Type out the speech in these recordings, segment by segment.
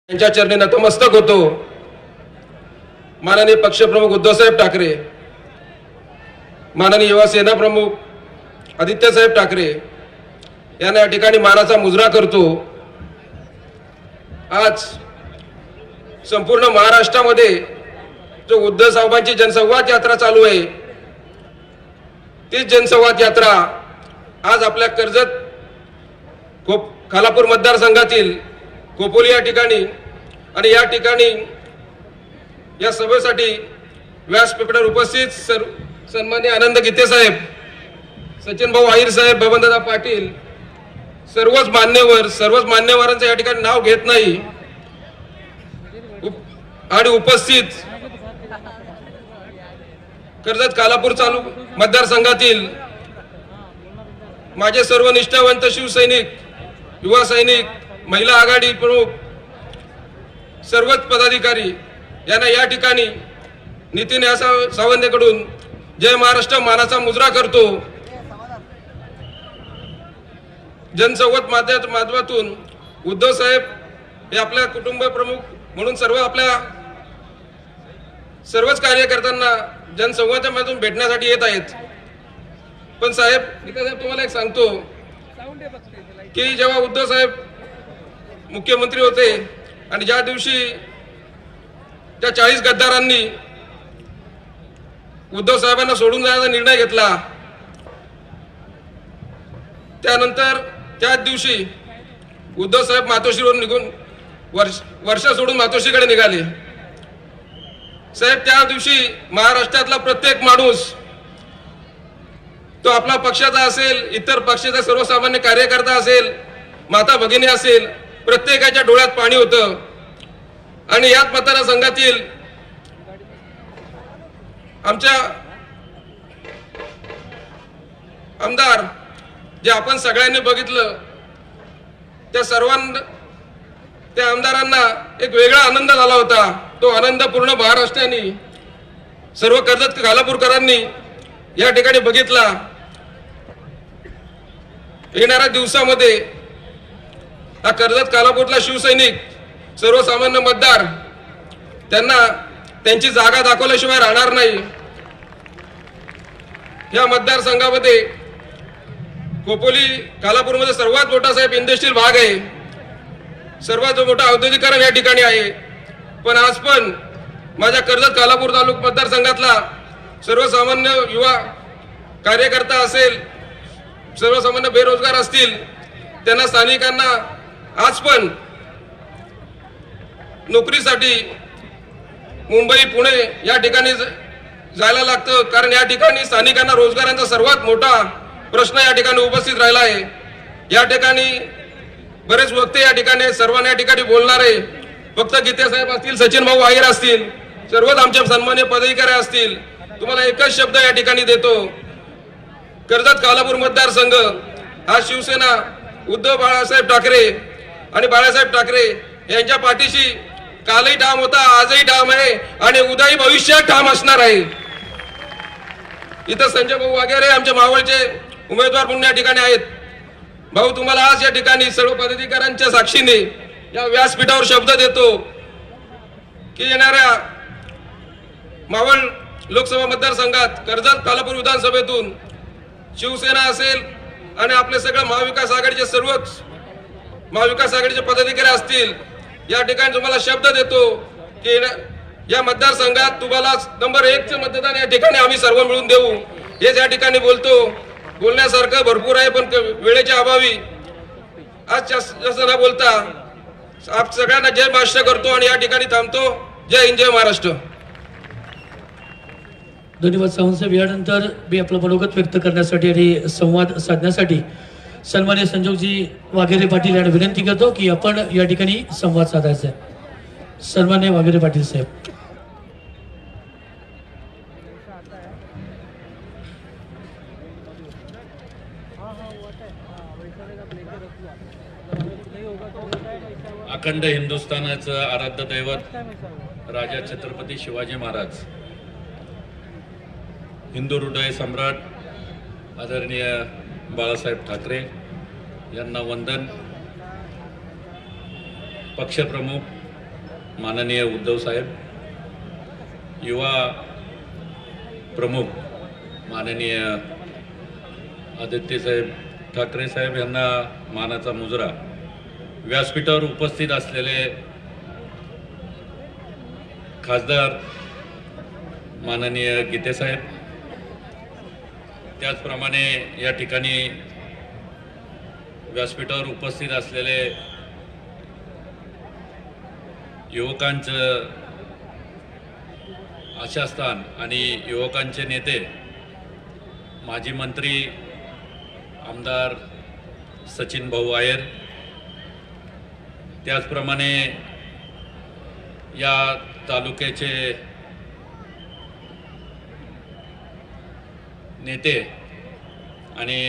त्यांच्या चरणी नतमस्तक होतो। माननीय पक्षप्रमुख उद्धवसाहेब ठाकरे, माननीय युवा सेना प्रमुख आदित्यसाहेब ठाकरे यांना या ठिकाणी मानाचा मुजरा करतो। आज संपूर्ण महाराष्ट्रामध्ये जो उद्धव साहेबांची जनसंवाद यात्रा चालू आहे, तीच जनसंवाद यात्रा आज आपल्या कर्जत खालापूर मतदारसंघातील खोपोली या ठिकाणी आणि या ठिकाणी या सभेसाठी व्यासपीठावर उपस्थित सन्माननीय आनंद गीते साहेब, सचिन भाऊ आहिर साहेब, बबनदादा पाटील, सर्वच मान्यवरांचं या ठिकाणी नाव घेत नाही आणि उपस्थित कर्जत खालापूर चालू मतदारसंघातील माझे सर्व निष्ठावंत शिवसैनिक, युवा सैनिक, महिला आघाडी प्रमुख, सर्वच पदाधिकारी यांना या ठिकाणी नितीन सावंतकडून जय महाराष्ट्र मानाचा मुजरा करतो। जनसंवाद माध्यमातून उद्धव साहेब हे आपल्या कुटुंब प्रमुख म्हणून सर्वच कार्यकर्त्यांना जनसंवादामधून भेटण्यासाठी येत आहेत। पण साहेब तुम्हाला एक सांगतो की जेव्हा उद्धव साहेब मुख्यमंत्री होते आणि ज्या दिवशी त्या 40 गद्दारांनी उद्धव साहेबांना सोडून जाण्याचा निर्णय घेतला, त्यानंतर त्याच दिवशी उद्धव साहेब मातोश्रीवरून निघून वर्षा सोडून मातोश्रीकडे निघाले। साहेब त्या दिवशी महाराष्ट्रातला प्रत्येक माणूस, तो आपला पक्षाचा असेल, इतर पक्षाचा सर्वसामान्य कार्यकर्ता असेल, माता भगिनी असेल, प्रत्येकाच्या डोळ्यात पाणी होतं। आणि याच मतदारसंघातील आमच्या आमदार जे आपण सगळ्यांनी बघितलं, त्या आमदारांना एक वेगळा आनंद झाला होता। तो आनंद पूर्ण महाराष्ट्राने, सर्व कर्जत खालापूरकरांनी या ठिकाणी बघितला। येणाऱ्या दिवसामध्ये हा कर्जत खालापूरला शिवसैनिक, सर्वसामान्य मतदार त्यांना त्यांची जागा दाखवल्याशिवाय राहणार नाही। या मतदारसंघामध्ये खोपोली खालापूरमध्ये सर्वात मोठा साहेब इंडस्ट्रियल भाग आहे, सर्वात मोठा औद्योगिकरण या ठिकाणी आहे। पण आज पण माझ्या कर्जत खालापूर तालुका मतदारसंघातला सर्वसामान्य युवा कार्यकर्ता असेल, सर्वसामान्य बेरोजगार असतील, त्यांना स्थानिकांना आज पण नोकरीसाठी मुंबई, पुणे या ठिकाणी जायला लागतं, कारण या ठिकाणी स्थानिकांना रोजगारांचा सर्वात मोठा प्रश्न या ठिकाणी उपस्थित राहिला आहे। या ठिकाणी बरेच वक्ते या ठिकाणी, सर्वांना या ठिकाणी बोलणारे, फक्त गीते साहेब असतील, सचिन भाऊ आहिर असतील, सर्वच आमचे सन्मान्य पदाधिकारी असतील, तुम्हाला एकच शब्द या ठिकाणी देतो, कर्जत खालापूर मतदारसंघ हा शिवसेना, उद्धव बाळासाहेब ठाकरे आणि बाळासाहेब ठाकरे यांच्या पाठीशी कालही ठाम होता, आजही ठाम आहे आणि उद्याही भविष्यात ठाम असणार आहे। इथं संजय भाऊ वगैरे आमच्या मावळचे उमेदवार म्हणून या ठिकाणी आहेत। भाऊ, तुम्हाला आज या ठिकाणी सर्व पदाधिकाऱ्यांच्या साक्षीने या व्यासपीठावर शब्द देतो की येणाऱ्या मावळ लोकसभा मतदारसंघात कर्जत खालापूर विधानसभेतून शिवसेना असेल आणि आपले सगळे महाविकास आघाडीचे सर्वच महाविकास आघाडीचे पदाधिकारी असतील, या ठिकाणी तुम्हाला शब्द देतो की या मतदारसंघात तुम्हाला नंबर 1 चे मतदान या ठिकाणी आम्ही सर्व मिळून देऊ। हेच या ठिकाणी बोलतो। बोलण्यासारखं भरपूर आहे, पण वेळेच्या अभावी आज जास्त न बोलता आप सगळ्यांना जय महाराष्ट्र करतो आणि या ठिकाणी थांबतो। जय हिंद, जय महाराष्ट्र। धन्यवाद सावंतसाहेब। यानंतर मी आपलं मनोगत व्यक्त करण्यासाठी आणि संवाद साधण्यासाठी सन्मान्य संजोगजी वाघेरे पाटील यांना विनंती करतो की आपण या ठिकाणी संवाद साधायचा आहे। सन्मान्य वाघेरे पाटील साहेब। अखंड हिंदुस्थानाचं आराध्य दैवत राजा छत्रपती शिवाजी महाराज, हिंदू हृदय सम्राट आदरणीय बाळासाहेब ठाकरे यांना वंदन। पक्षप्रमुख माननीय उद्धव साहेब, युवा प्रमुख माननीय आदित्य साहेब ठाकरे साहेब यांना मानाचा मुजरा, व्यासपीठावर उपस्थित असलेले खासदार माननीय गीते साहेब, त्याचप्रमाणे या ठिकाणी व्यासपीठावर उपस्थित असलेले युवकांचं आशास्थान आणि युवकांचे नेते माजी मंत्री आमदार सचिन भाऊ आयर, त्याचप्रमाणे या तालुक्याचे नेते आणि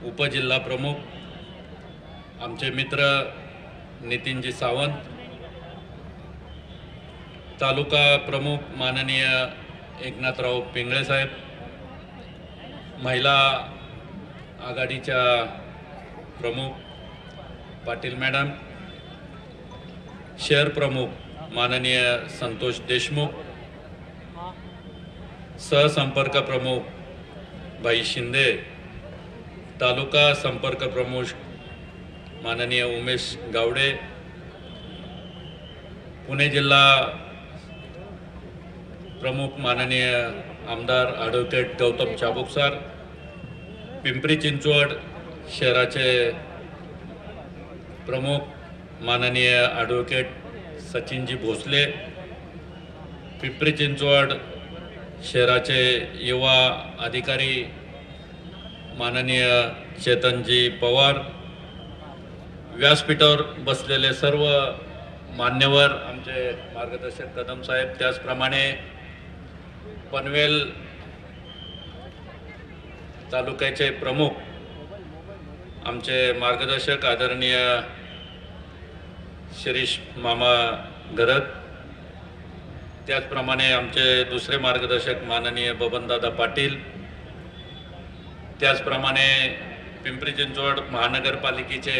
उपजिल्हा प्रमुख आमचे मित्र नितीनजी सावंत, तालुका प्रमुख माननीय एकनाथराव पिंगळे साहेब, महिला आघाडीच्या प्रमुख पाटील मॅडम, शहर प्रमुख माननीय संतोष देशमुख, सहसंपर्क प्रमुख भाई शिंदे, तालुका संपर्क प्रमुख माननीय उमेश गावडे, पुणे जिल्हा प्रमुख माननीय आमदार ॲडव्होकेट गौतम चाबुकसार, पिंपरी चिंचवड शहराचे प्रमुख माननीय ॲडव्होकेट सचिनजी भोसले, पिंपरी चिंचवड शहराचे युवा अधिकारी माननीय चेतनजी पवार, व्यासपीठावर बसलेले सर्व मान्यवर, आमचे मार्गदर्शक कदम साहेब, त्याचप्रमाणे पनवेल तालुक्याचे प्रमुख आमचे मार्गदर्शक आदरणीय शिरीष मामा घरत, त्याचप्रमाणे आमचे दुसरे मार्गदर्शक माननीय बबनदादा पाटील, त्याचप्रमाणे पिंपरी चिंचवड महानगरपालिकेचे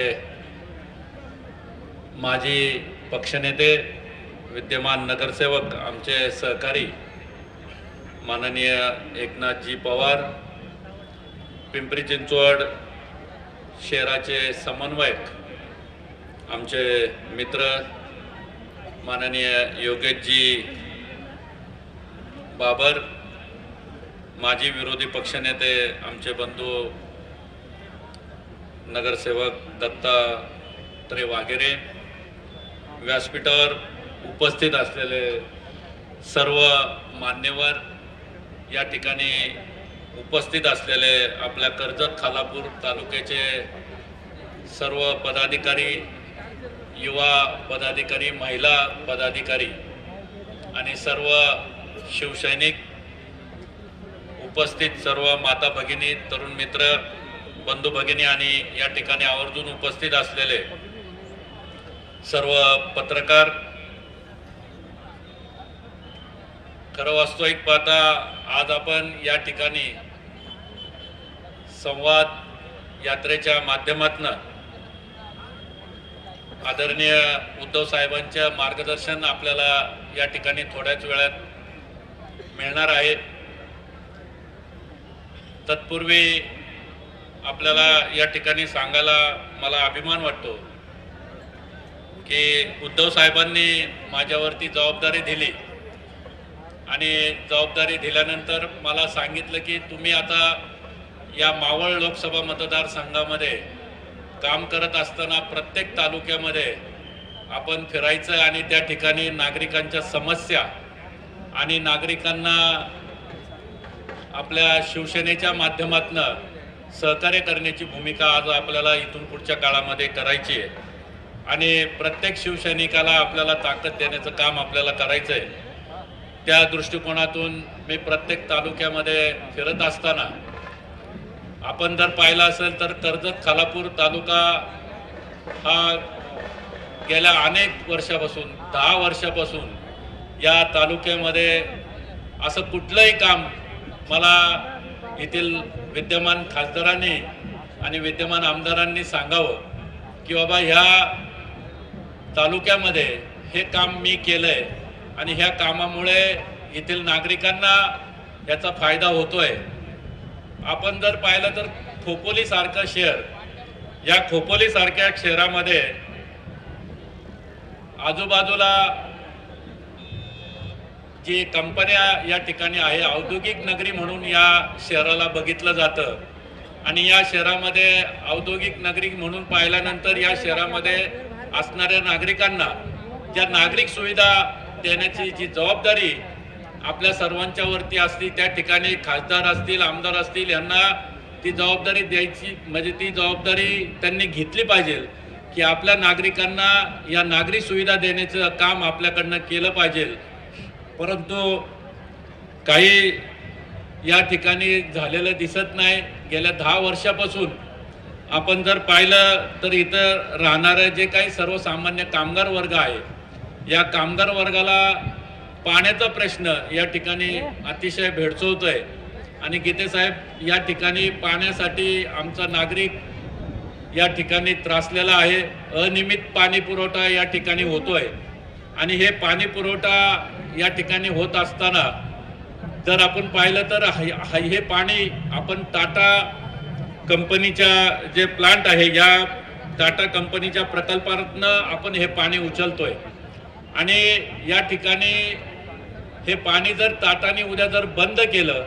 माजी पक्षनेते विद्यमान नगरसेवक आमचे सहकारी माननीय एकनाथजी पवार, पिंपरी चिंचवड शहराचे समन्वयक आमचे मित्र माननीय योगेशजी बाबर, माजी विरोधी पक्षनेते आमचे बंधू नगरसेवक दत्तात्रय वाघेरे, व्यासपीठावर उपस्थित असलेले सर्व मान्यवर, या ठिकाणी उपस्थित असलेले आपल्या कर्जत खालापूर तालुक्याचे सर्व पदाधिकारी, युवा पदाधिकारी, महिला पदाधिकारी आणि सर्व शिवसैनिक, उपस्थित सर्व माता भगिनी, तरुण मित्र, बंधू भगिनी आणि या ठिकाणी आवर्जून उपस्थित असलेले सर्व पत्रकार, खरं वास्तविक पाहता आज आपण या ठिकाणी संवाद यात्रेच्या माध्यमातून आदरणीय उद्धव साहेबांच्या मार्गदर्शन आपल्याला या ठिकाणी थोड्याच वेळात मिळणार आहे। तत्पूर्वी आपल्याला या ठिकाणी सांगायला मला अभिमान वाटतो की उद्धव साहेबांनी माझ्यावरती जबाबदारी दिली आणि जबाबदारी दिल्यानंतर मला सांगितलं की तुम्ही आता या मावळ लोकसभा मतदारसंघामध्ये काम करत असताना प्रत्येक तालुक्यामध्ये आपण फिरायचं आणि त्या ठिकाणी नागरिकांच्या समस्या आणि नागरिकांना आपल्या शिवसेनेच्या माध्यमातून सहकार्य करण्याची भूमिका आज आपल्याला इथून पुढच्या काळामध्ये करायची आहे आणि प्रत्येक शिवसैनिकाला आपल्याला ताकद देण्याचं काम आपल्याला करायचं आहे। त्या दृष्टिकोनातून मी प्रत्येक तालुक्यामध्ये फिरत असताना आपण जर पाहिलं असेल तर कर्जत खालापूर तालुका हा गेल्या अनेक वर्षापासून 10 वर्षापासून या तालुक्यामध्ये असं कुठलंही काम मला येथील विद्यमान खासदारांनी आणि विद्यमान आमदारांनी सांगावं की बाबा ह्या तालुक्यामध्ये हे काम मी केलंय आणि ह्या कामामुळे येथील नागरिकांना याचा फायदा होतोय। आपण जर पाहिलं तर खोपोली सारखं शहर, या खोपोली सारख्या शहरामध्ये आजूबाजूला जी कंपन्या या ठिकाणी आहे, औद्योगिक नगरी म्हणून या शहराला बघितलं जातं आणि या शहरामध्ये औद्योगिक नगरी म्हणून पाहिल्यानंतर या शहरामध्ये असणाऱ्या नागरिकांना ज्या नागरिक सुविधा देण्याची जी जबाबदारी आपल्या सर्वांच्या वरती असती, त्या ठिकाणी खासदार असतील, आमदार असतील, यांना ती जबाबदारी द्यायची, म्हणजे ती जबाबदारी त्यांनी घेतली पाहिजे की आपल्या नागरिकांना या नागरिक सुविधा देण्याचं काम आपल्याकडनं केलं पाहिजे। परंतु काही या ठिकाणी झालेलं दिसत नाही। गेल्या 10 वर्षापासून आपण जर पाहिलं तर इथं राहणारे जे काही सर्वसामान्य कामगार वर्ग आहे, या कामगार वर्गाला पाण्याचा प्रश्न या ठिकाणी अतिशय भेडसावतोय आणि गीते साहेब या ठिकाणी पाण्यासाठी आमचा नागरिक या ठिकाणी त्रासलेला आहे। अनियमित पाणी पुरवठा या ठिकाणी होतोय आणि हे पाणी पुरवठा या ठिकाणी होत असताना जर आपण पाहिलं तर हे पाणी आपण टाटा कंपनीच्या जे प्लांट आहे, या टाटा कंपनीच्या प्रकल्पातनं आपण हे पाणी उचलतोय आणि या ठिकाणी हे पाणी जर टाटाने उद्या जर बंद केलं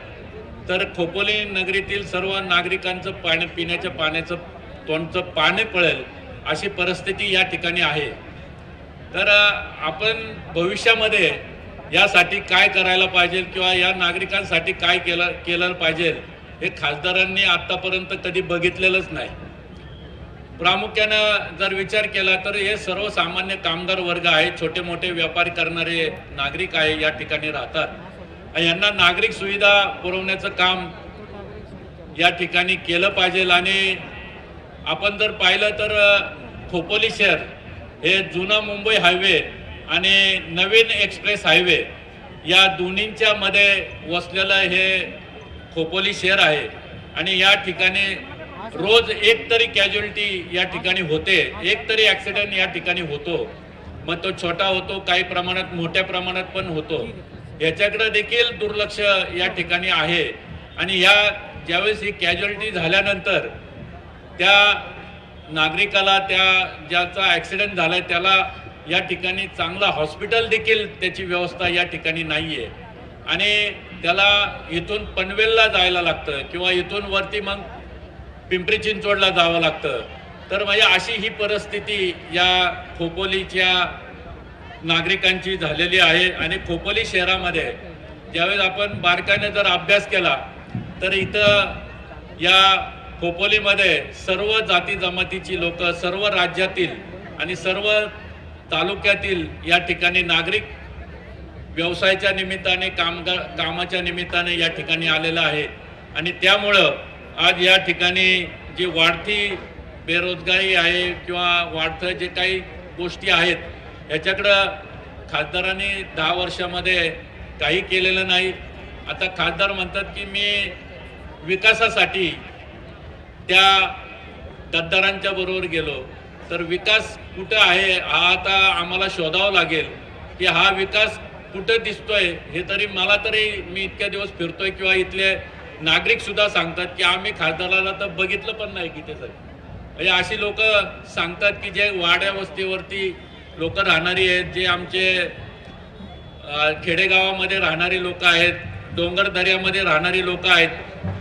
तर खोपोली नगरीतील सर्व नागरिकांचं पाणी, पिण्याच्या पाण्याचं तोंडचं पाणी पळेल अशी परिस्थिती या ठिकाणी आहे। तर आपण भविष्यामध्ये यासाठी काय करायला पाहिजे किंवा या नागरिकांसाठी काय केलं पाहिजे हे खासदारांनी आतापर्यंत कधी बघितलेलंच नाही। प्रामुख्यानं जर विचार केला तर हे सर्वसामान्य कामगार वर्ग आहे, छोटे मोठे व्यापारी करणारे नागरिक आहे, या ठिकाणी राहतात। यांना नागरिक सुविधा पुरवण्याचं काम या ठिकाणी केलं पाहिजे। आणि आपण जर पाहिलं तर खोपोली शहर हे जुना मुंबई हायवे आणि नवीन एक्सप्रेस हायवे या दोन्हींच्या मध्ये वसलेलं हे खोपोली शहर आहे आणि या ठिकाणी रोज एक तरी कॅज्युअलिटी या ठिकाणी होते, एक तरी ऍक्सिडेंट या ठिकाणी होतो। मग तो छोटा होतो, काही प्रमाणात मोठ्या प्रमाणात पण होतो। याच्याकडे देखील दुर्लक्ष या ठिकाणी आहे आणि या ज्यावेळेस ही कॅज्युअलिटी झाल्यानंतर त्या नागरिकाला, त्या ज्याचा ऍक्सिडेंट झालाय त्याला या ठिकाणी चांगला हॉस्पिटल देखील त्याची व्यवस्था या ठिकाणी नाहीये आणि त्याला इथून पनवेलला जायला लागतं किंवा इथून वरती मग पिंपरी चिंचवडला जावं लागतं। तर म्हणजे अशी ही परिस्थिती या खोपोलीच्या नागरिकांची झालेली आहे आणि खोपोली शहरामध्ये ज्यावेळेस आपण बारकाईने जर अभ्यास केला तर इथं या खोपोलीमध्ये सर्व जाती जमातीची लोक, सर्व राज्यातील आणि सर्व तालुक्यातील या ठिकाणी नागरिक व्यवसायाच्या निमित्ताने, कामाच्या निमित्ताने या ठिकाणी आलेला आहे आणि त्यामुळं आज या ठिकाणी जी वाढती बेरोजगारी आहे किंवा वाढतं जे काही गोष्टी आहेत याच्याकडं खासदारांनी 10 वर्षामध्ये काही केलेलं नाही। आता खासदार म्हणतात की मी विकासासाठी त्या गद्दारांच्या बरोबर गेलो, तर विकास कुठं आहे हा आता आम्हाला शोधावं लागेल की हा विकास कुठं दिसतोय हे तरी मला तरी, मी इतक्या दिवस फिरतोय किंवा इथले नागरिक सुद्धा सांगतात की आम्ही खासदाराला तर बघितलं पण नाही की त्याचं। म्हणजे अशी लोक सांगतात की जे वाड्या वस्तीवरती लोक राहणारी आहेत, जे आमचे खेडेगावामध्ये राहणारी लोक आहेत, डोंगर दऱ्यामध्ये राहणारी लोक आहेत,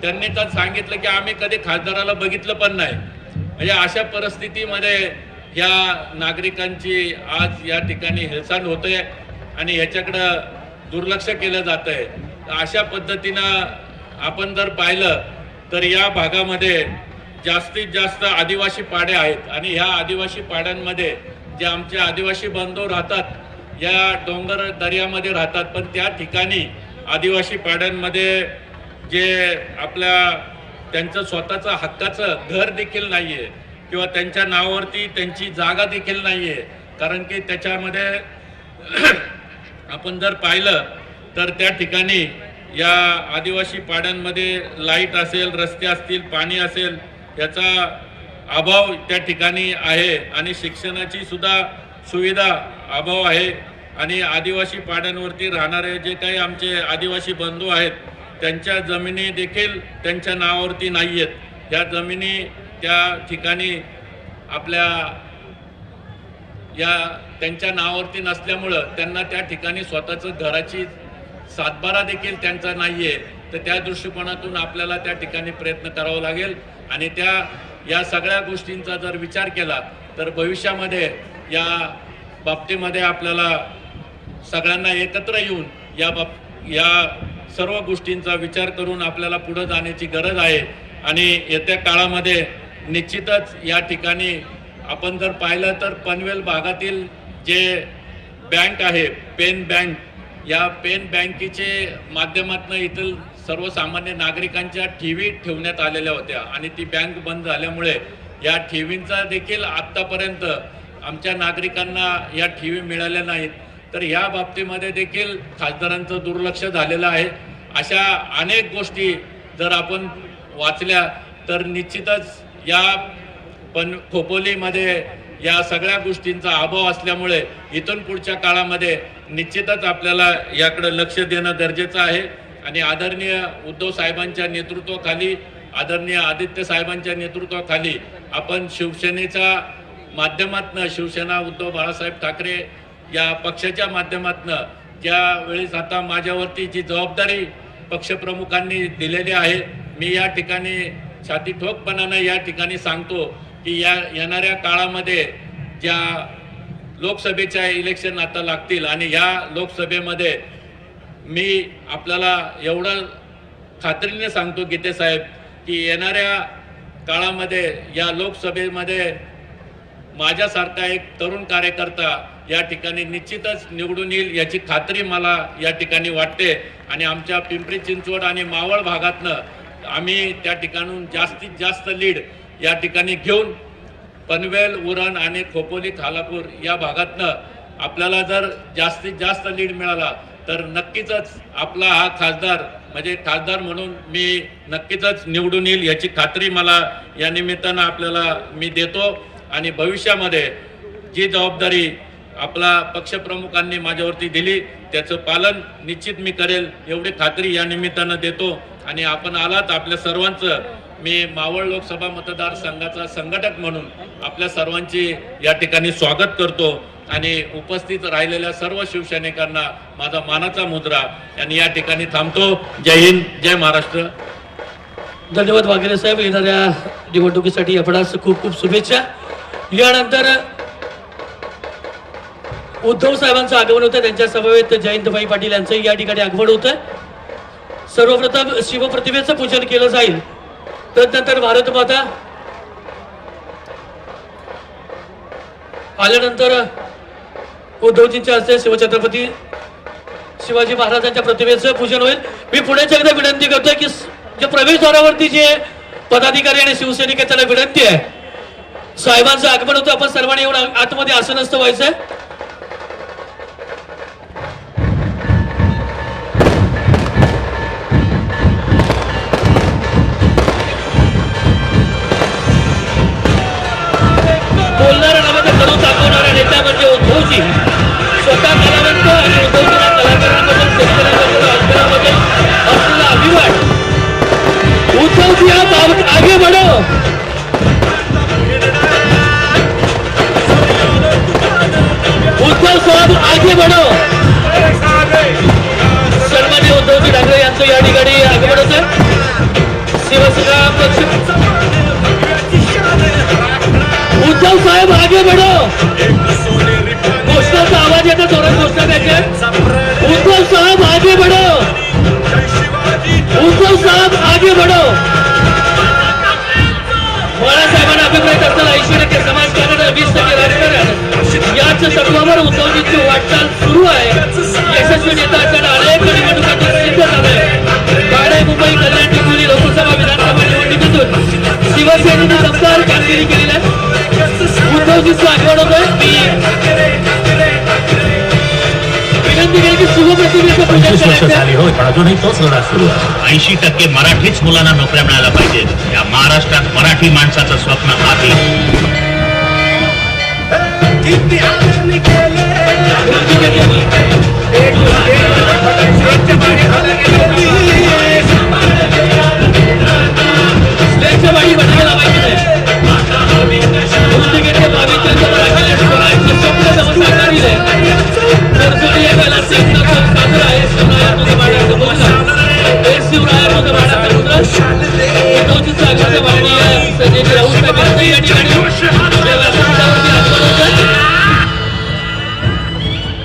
त्यांनी तर सांगितलं की आम्ही कधी खासदाराला बघितलं पण नाही। म्हणजे अशा परिस्थितीमध्ये या नागरिकांची आज या ठिकाणी हेळसांड होते आणि ह्याच्याकडं दुर्लक्ष केलं जात आहे। अशा पद्धतीनं आपण जर पाहिलं तर या भागामध्ये जास्तीत जास्त आदिवासी पाडे आहेत आणि ह्या आदिवासी पाड्यांमध्ये जे आमचे आदिवासी बांधव राहतात या डोंगर दर्यामध्ये राहतात, पण त्या ठिकाणी आदिवासी पाड्यांमध्ये जे आपल्या त्यांचं स्वतःचं हक्काचं घर देखील नाहीये किंवा त्यांच्या नावावरती त्यांची जागा देखील नाहीये। कारण की त्याच्यामध्ये आपण जर पाहिलं तर त्या ठिकाणी या आदिवासी पाड्यांमध्ये लाईट असेल, रस्ते असतील, पाणी असेल याचा अभाव त्या ठिकाणी आहे आणि शिक्षणाची सुद्धा सुविधा अभाव आहे आणि आदिवासी पाड्यांवरती राहणारे जे काही आमचे आदिवासी बंधू आहेत त्यांच्या जमिनी देखील त्यांच्या नावावरती नाही आहेत. या जमिनी त्या ठिकाणी आपल्या या त्यांच्या नावावरती नसल्यामुळं त्यांना त्या ठिकाणी स्वतःचं घराची सातबारा देखील त्यांचा नाही आहे. तर त्या दृष्टिकोनातून आपल्याला त्या ठिकाणी प्रयत्न करावा लागेल आणि या सगळ्या गोष्टींचा जर विचार केला तर भविष्यामध्ये या बाबतीमध्ये आपल्याला सगळ्यांना एकत्र येऊन या सर्व गोष्टींचा विचार करून आपल्याला पुढे जाण्याची गरज आहे. आणि येत्या काळामध्ये निश्चितच या ठिकाणी आपण जर पाहिलं तर पनवेल भागातील जे बँक आहे पेन बँक, या पेन बँकेचे माध्यमातून इथं सर्वसामान्य नागरिकांच्या ठेवी ठेवण्यात आलेल्या होत्या आणि ती बँक बंद झाल्यामुळे या ठेवींचा देखील आत्तापर्यंत आमच्या नागरिकांना या ठेवी मिळाल्या नाहीत. तर या बाबतीमध्ये देखील खासदारांचं दुर्लक्ष झालेलं आहे. अशा अनेक गोष्टी जर आपण वाचल्या तर निश्चितच या खोपोलीमध्ये या सगळ्या गोष्टींचा अभाव असल्यामुळे इथून पुढच्या काळामध्ये निश्चितच आपल्याला याकडे लक्ष देणं गरजेचं आहे. आणि आदरणीय उद्धव साहेबांच्या नेतृत्वाखाली, आदरणीय आदित्य साहेबांच्या नेतृत्वाखाली आपण शिवसेनेच्या माध्यमातून, शिवसेना उद्धव बाळासाहेब ठाकरे या पक्षाच्या माध्यमातून ज्या वेळेस आता माझ्यावरती जी जबाबदारी पक्षप्रमुखांनी दिलेली आहे, मी या ठिकाणी छाती ठोकपणानं या ठिकाणी सांगतो की या येणाऱ्या काळामध्ये ज्या लोकसभेच्या इलेक्शन आता लागतील आणि या लोकसभेमध्ये मी आपल्याला एवढं खात्रीने सांगतो गीते साहेब की येणाऱ्या काळामध्ये या लोकसभेमध्ये माझ्यासारखा एक तरुण कार्यकर्ता या ठिकाणी निश्चितच निवडून येईल याची खात्री मला या ठिकाणी वाटते. आणि आमच्या पिंपरी चिंचवड आणि मावळ भागातनं आम्ही त्या ठिकाणून जास्तीत जास्त लीड या ठिकाणी घेऊन पनवेल, उरण आणि खोपोली, खालापूर या भागातनं आपल्याला जर जास्तीत जास्त लीड मिळाला तर नक्कीच आपला हा खासदार म्हणजे खासदार म्हणून मी नक्कीच निवडून येईल याची खात्री मला या निमित्तानं आपल्याला मी देतो. आणि भविष्यामध्ये जी जबाबदारी आपला पक्षप्रमुखांनी माझ्यावरती दिली त्याचं पालन निश्चित मी करेल एवढी खात्री या निमित्तानं देतो. आणि आपण आलात आपल्या सर्वांचं मी मावळ लोकसभा मतदारसंघाचा संघटक म्हणून आपल्या सर्वांची या ठिकाणी स्वागत करतो आणि उपस्थित राहिलेल्या सर्व शिवसैनिकांना माझा मानाचा मुद्रा आणि या ठिकाणी थांबतो. जय हिंद, जय महाराष्ट्र. धन्यवाद वाघेरे साहेब. येणाऱ्या निवडणुकीसाठी आपणास खूप खूप शुभेच्छा. यानंतर उद्धव साहेबांचं आगमन होतं, त्यांच्या समवेत जयंतभाई पाटील यांचं या ठिकाणी आगमन होतं. सर्वप्रथम शिवप्रतिमेचं पूजन केलं जाईल, तदनंतर भारत माता, आल्यानंतर उद्धवजींच्या हस्ते शिवछत्रपती शिवाजी महाराजांच्या प्रतिमेचं पूजन होईल. मी पुण्याच्या एकदा विनंती करतोय की जे प्रवेशद्वारावरती जे पदाधिकारी आणि शिवसैनिक त्यांना विनंती आहे, साहेबांचं आगमन होतं, आपण सर्वांनी एवढं आतमध्ये आसनस्थ व्हायचंय. बोलणारा नावाचा करून दाखवणारा नेता म्हणजे उद्धवजी. स्वतः कलावंत आणि उद्धवजीला कलाकारांबद्दल, शेतकऱ्यांबद्दल, राजकारणाबद्दल असलेला अभिमान. उद्धवजी आप आगे बढ़ो. उद्धव साहेब आगे बढ़ो. सन्माननीय उद्धवजी ठाकरे यांचं या ठिकाणी आगमन होतं. शिवसेना पक्ष. उद्धव साहेब आगे बढ़ो. घोषणाचा आवाज येतो, जोरात घोषणा द्यायचे. उद्धव साहेब आगे बढ़ो. उद्धव साहेब आगे बढ़ो. बाळासाहेबांना अभिप्राय असताना 80% समाजकारण, 20% राजकारण याच तत्वावर उद्धवजींची वाटचाल सुरू आहे. यशस्वी नेता असताना अनेक निवडणुकांत सिद्ध झालंय. ठाणे, मुंबई, कल्याण, हिंगोली लोकसभा, विधानसभा निवडणुकीतून शिवसेनेने दमदार कामगिरी केलेली आहे. उद्धवजींचं आगमन होतंय. मी विनंती केली की शिवप्रतिमेचं पूजन करायचं. पण अजूनही तोच लढा सुरू आहे. 80% मराठीच मुलांना नोकऱ्या मिळायला पाहिजेत. या महाराष्ट्रात मराठी माणसाचं स्वप्न आहे. किती आदरणी केले स्टेजच्या मागे हात केली. स्लेटच्या बाई बटायला लावायची नाही. कुस्तीगीरचे भाविकांचं मराठीला शिवरायांचे स्वप्न नमस्कार दिले. तरतुदी या वेळेला सेना साजरा आहे. शिवराया तुझं माडाचं मुद्रा. हे शिवराया तुझं माडाचं मुद्रा. विनोदी सागरचं माननीय संजय राऊत साहेब यांचं या ठिकाणी व्यासपीठावरती आगमन होतं.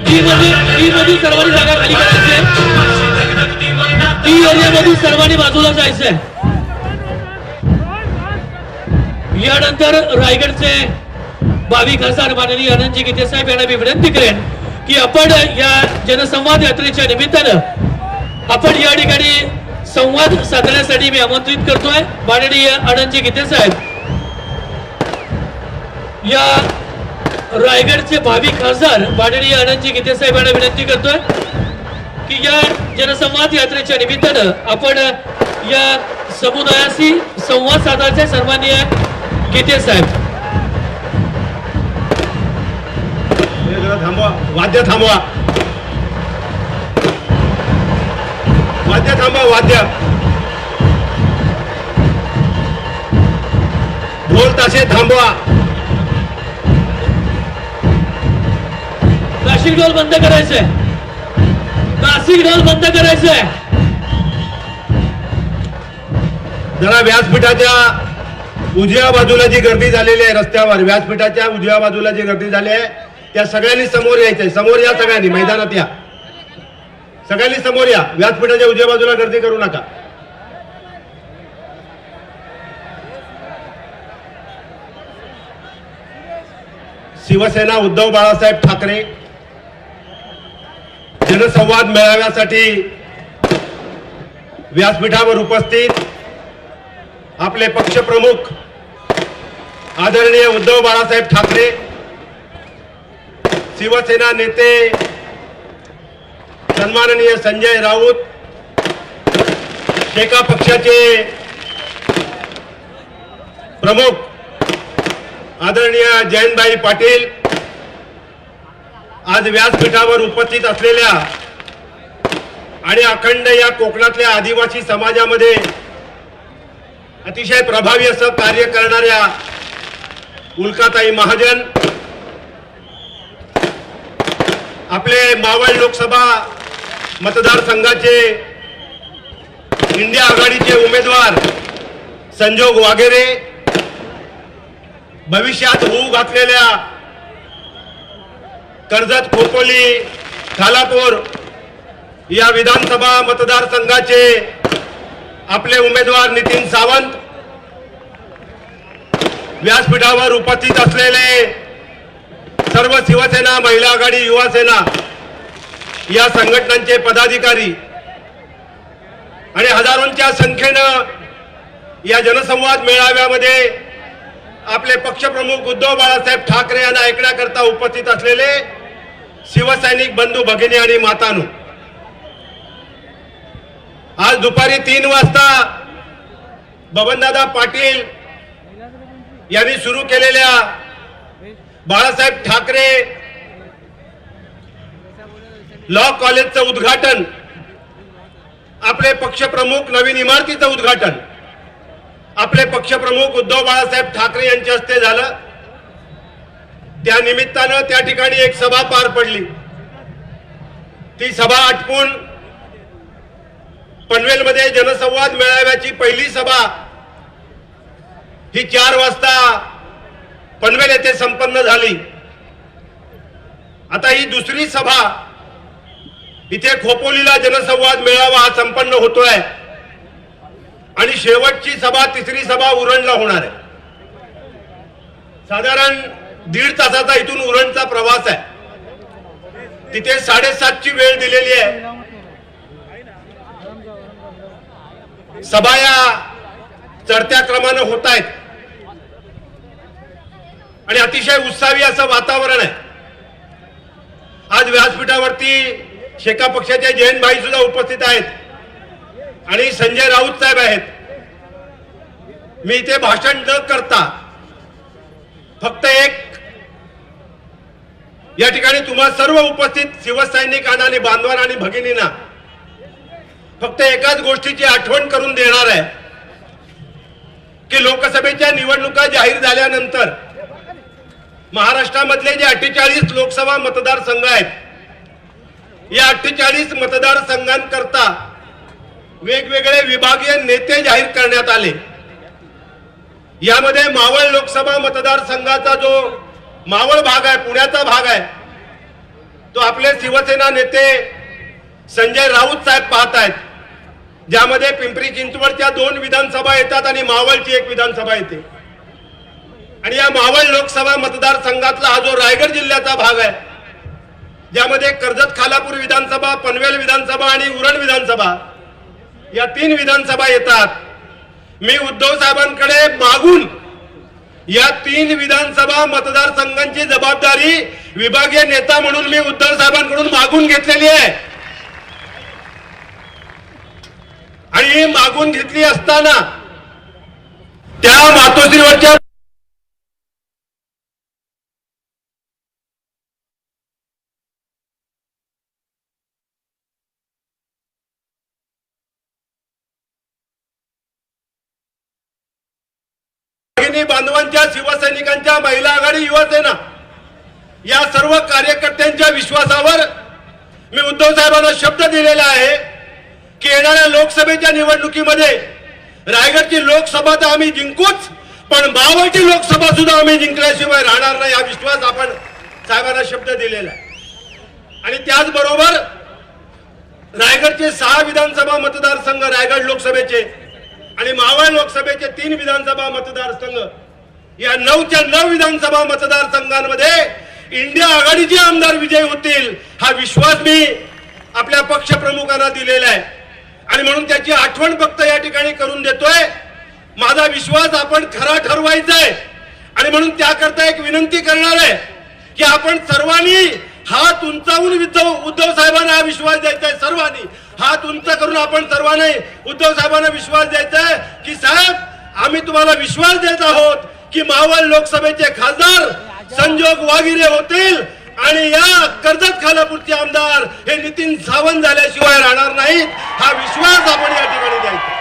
टी मधील सर्वांनी जागा खाली करायची. टी एरियामधून सर्वांनी बाजूला जायचंय. यानंतर रायगडचे भावी खासदार माननीय आनंदजी गीते साहेब यांना मी विनंती करेन की आपण या जनसंवाद यात्रेच्या निमित्तानं आपण या ठिकाणी संवाद साधण्यासाठी मी आमंत्रित करतोय माननीय आनंदजी गीते साहेब. या रायगडचे भावी खासदार माननीय आनंदजी गीते साहेब यांना विनंती करतोय की या जनसंवाद यात्रेच्या निमित्तानं आपण या समुदायाशी संवाद साधायचे. सन्माननीय गीते साहेब. थांबवा, वाद्य थांबवा, वाद्य थांबवा, वाद्य. ढोल ताशे थांबवा. नाशिक ढोल बंद करायचंय. नाशिक ढोल बंद करायचंय. जरा व्यासपीठाच्या उजव्या बाजूला जी गर्दी झालेली आहे रस्त्यावर, व्यासपीठाच्या उजव्या बाजूला जी गर्दी झाली आहे त्या सगळ्यांनी समोर यायचंय. समोर या, सगळ्यांनी मैदानात या, सगळ्यांनी समोर या. व्यासपीठाच्या उजव्या बाजूला गर्दी करू नका. शिवसेना उद्धव बाळासाहेब ठाकरे जनसंवाद मेळाव्यासाठी व्यासपीठावर उपस्थित आपले पक्षप्रमुख आदरणीय उद्धव बाळासाहेब ठाकरे, शिवसेना नेते सन्माननीय संजय राऊत, शेका पक्षाचे प्रमुख आदरणीय जयंतभाई पाटील, आज व्यासपीठावर उपस्थित असलेल्या आणि अखंड या कोकणातल्या आदिवासी समाजामध्ये अतिशय प्रभावी असं कार्य करणाऱ्या उल्काताई महाजन, आपले मावळ लोकसभा मतदारसंघाचे इंडिया आघाडीचे उमेदवार संजोग वाघेरे, भविष्यात होऊ घातलेल्या कर्जत, खोपोली, खालापूर या विधानसभा मतदारसंघाचे आपले उमेदवार नितीन सावंत, व्यासपीठावर उपस्थित असलेले सर्व शिवसेना, महिला आघाडी, युवा सेना या संघटनांचे पदाधिकारी आणि हजारोंच्या संख्येनं या जनसंवाद मेळाव्यामध्ये आपले पक्षप्रमुख उद्धव बाळासाहेब ठाकरे यांना ऐकण्याकरता उपस्थित असलेले शिवसैनिक बंधू भगिनी आणि मातांनो, आज दुपारी 3 वाजता बबनदादा पाटील यांनी सुरू केलेल्या बाळासाहेब ठाकरे लॉ कॉलेजचं उद्घाटन, आपले पक्षप्रमुख नवीन इमारतीचं उद्घाटन आपले पक्षप्रमुख उद्धव बाळासाहेब ठाकरे यांच्या हस्ते झालं. त्या निमित्तानं त्या ठिकाणी एक सभा पार पडली. ती सभा आटपून पनवेलमध्ये जनसंवाद मेळाव्याची पहिली सभा ही 4 वाजता पनवेल येथे संपन्न झाली. आता ही दुसरी सभा इथे खोपोलीला जनसंवाद मेळावा हा संपन्न होतोय आणि शेवटची सभा, तिसरी सभा उरणला होणार आहे. साधारण 1.5 तासाचा इथून उरणचा प्रवास आहे. तिथे 7:30ची वेळ दिलेली आहे. सभा या चढत्या क्रमानं होत आहेत आणि अतिशय उत्साही असं वातावरण आहे. आज व्यासपीठावरती शेका पक्षाचे जयंतभाई सुद्धा उपस्थित आहेत आणि संजय राऊत साहेब आहेत. मी इथे भाषण न करता फक्त एक या ठिकाणी तुम्हा सर्व उपस्थित शिवसैनिकांना आणि बांधवांना आणि भगिनींना फक्त एकाच गोष्टीची आठवण करून देणार आहे की लोकसभेच्या निवडणुका जाहीर झाल्यानंतर महाराष्ट्रामधले जे 48 लोकसभा मतदारसंघ आहेत, या 48 मतदारसंघांकरता वेगवेगळे विभागीय नेते जाहीर करण्यात आले. यामध्ये मावळ लोकसभा मतदारसंघाचा जो मावळ भाग आहे, पुण्याचा भाग आहे, तो आपले शिवसेना नेते संजय राऊत साहेब पाहत आहेत. ज्यामध्ये पिंपरी चिंचवडच्या 2 विधानसभा येतात आणि मावळची 1 विधानसभा येते. आणि या मावळ लोकसभा मतदारसंघातला हा जो रायगड जिल्ह्याचा भाग आहे, ज्यामध्ये कर्जत खालापूर विधानसभा, पनवेल विधानसभा आणि उरण विधानसभा या 3 विधानसभा येतात. मी उद्धव साहेबांकडे मागून या 3 विधानसभा मतदारसंघांची जबाबदारी विभागीय नेता म्हणून मी उद्धव साहेबांकडून मागून घेतलेली आहे. आणि ही मागून घेतली असताना त्या मातोश्रीवरच्या बांधवांच्या, शिवसैनिकांच्या, महिला आघाडी, युवासेना या सर्व कार्यकर्त्यांच्या विश्वासावर मी उद्धव साहेबांना शब्द दिलेला आहे की येणाऱ्या लोकसभेच्या निवडणुकीमध्ये रायगडची लोकसभा तर आम्ही जिंकूच, पण मावळची लोकसभा सुद्धा आम्ही जिंकल्याशिवाय राहणार नाही, हा विश्वास आपण साहेबांना शब्द दिलेला आहे. आणि त्याचबरोबर रायगडचे 6 विधानसभा मतदारसंघ रायगड लोकसभेचे आणि मावळ लोकसभेचे 3 विधानसभा मतदारसंघ, या 9च्या 9 विधानसभा मतदारसंघांमध्ये इंडिया आघाडीचे आमदार विजयी होतील, हा विश्वास मी आपल्या पक्षप्रमुखांना दिलेला आहे. आणि म्हणून त्याची आठवण फक्त या ठिकाणी करून देतोय. माझा विश्वास आपण खरा ठरवायचा आहे आणि म्हणून त्याकरता एक विनंती करणार आहे की आपण सर्वांनी हात उंचावून उद्धव साहेबांना हा विश्वास द्यायचा आहे. सर्वांनी हात उंच करून आपण सर्वांनी उद्धव साहेबांना विश्वास द्यायचा आहे की साहेब, आम्ही तुम्हाला विश्वास देत आहोत की मावळ लोकसभेचे खासदार संजोग वागिरे होतील आणि या कर्जत खालापूरचे आमदार हे नितीन सावंत झाल्याशिवाय राहणार नाहीत, हा विश्वास आपण या ठिकाणी द्यायचा.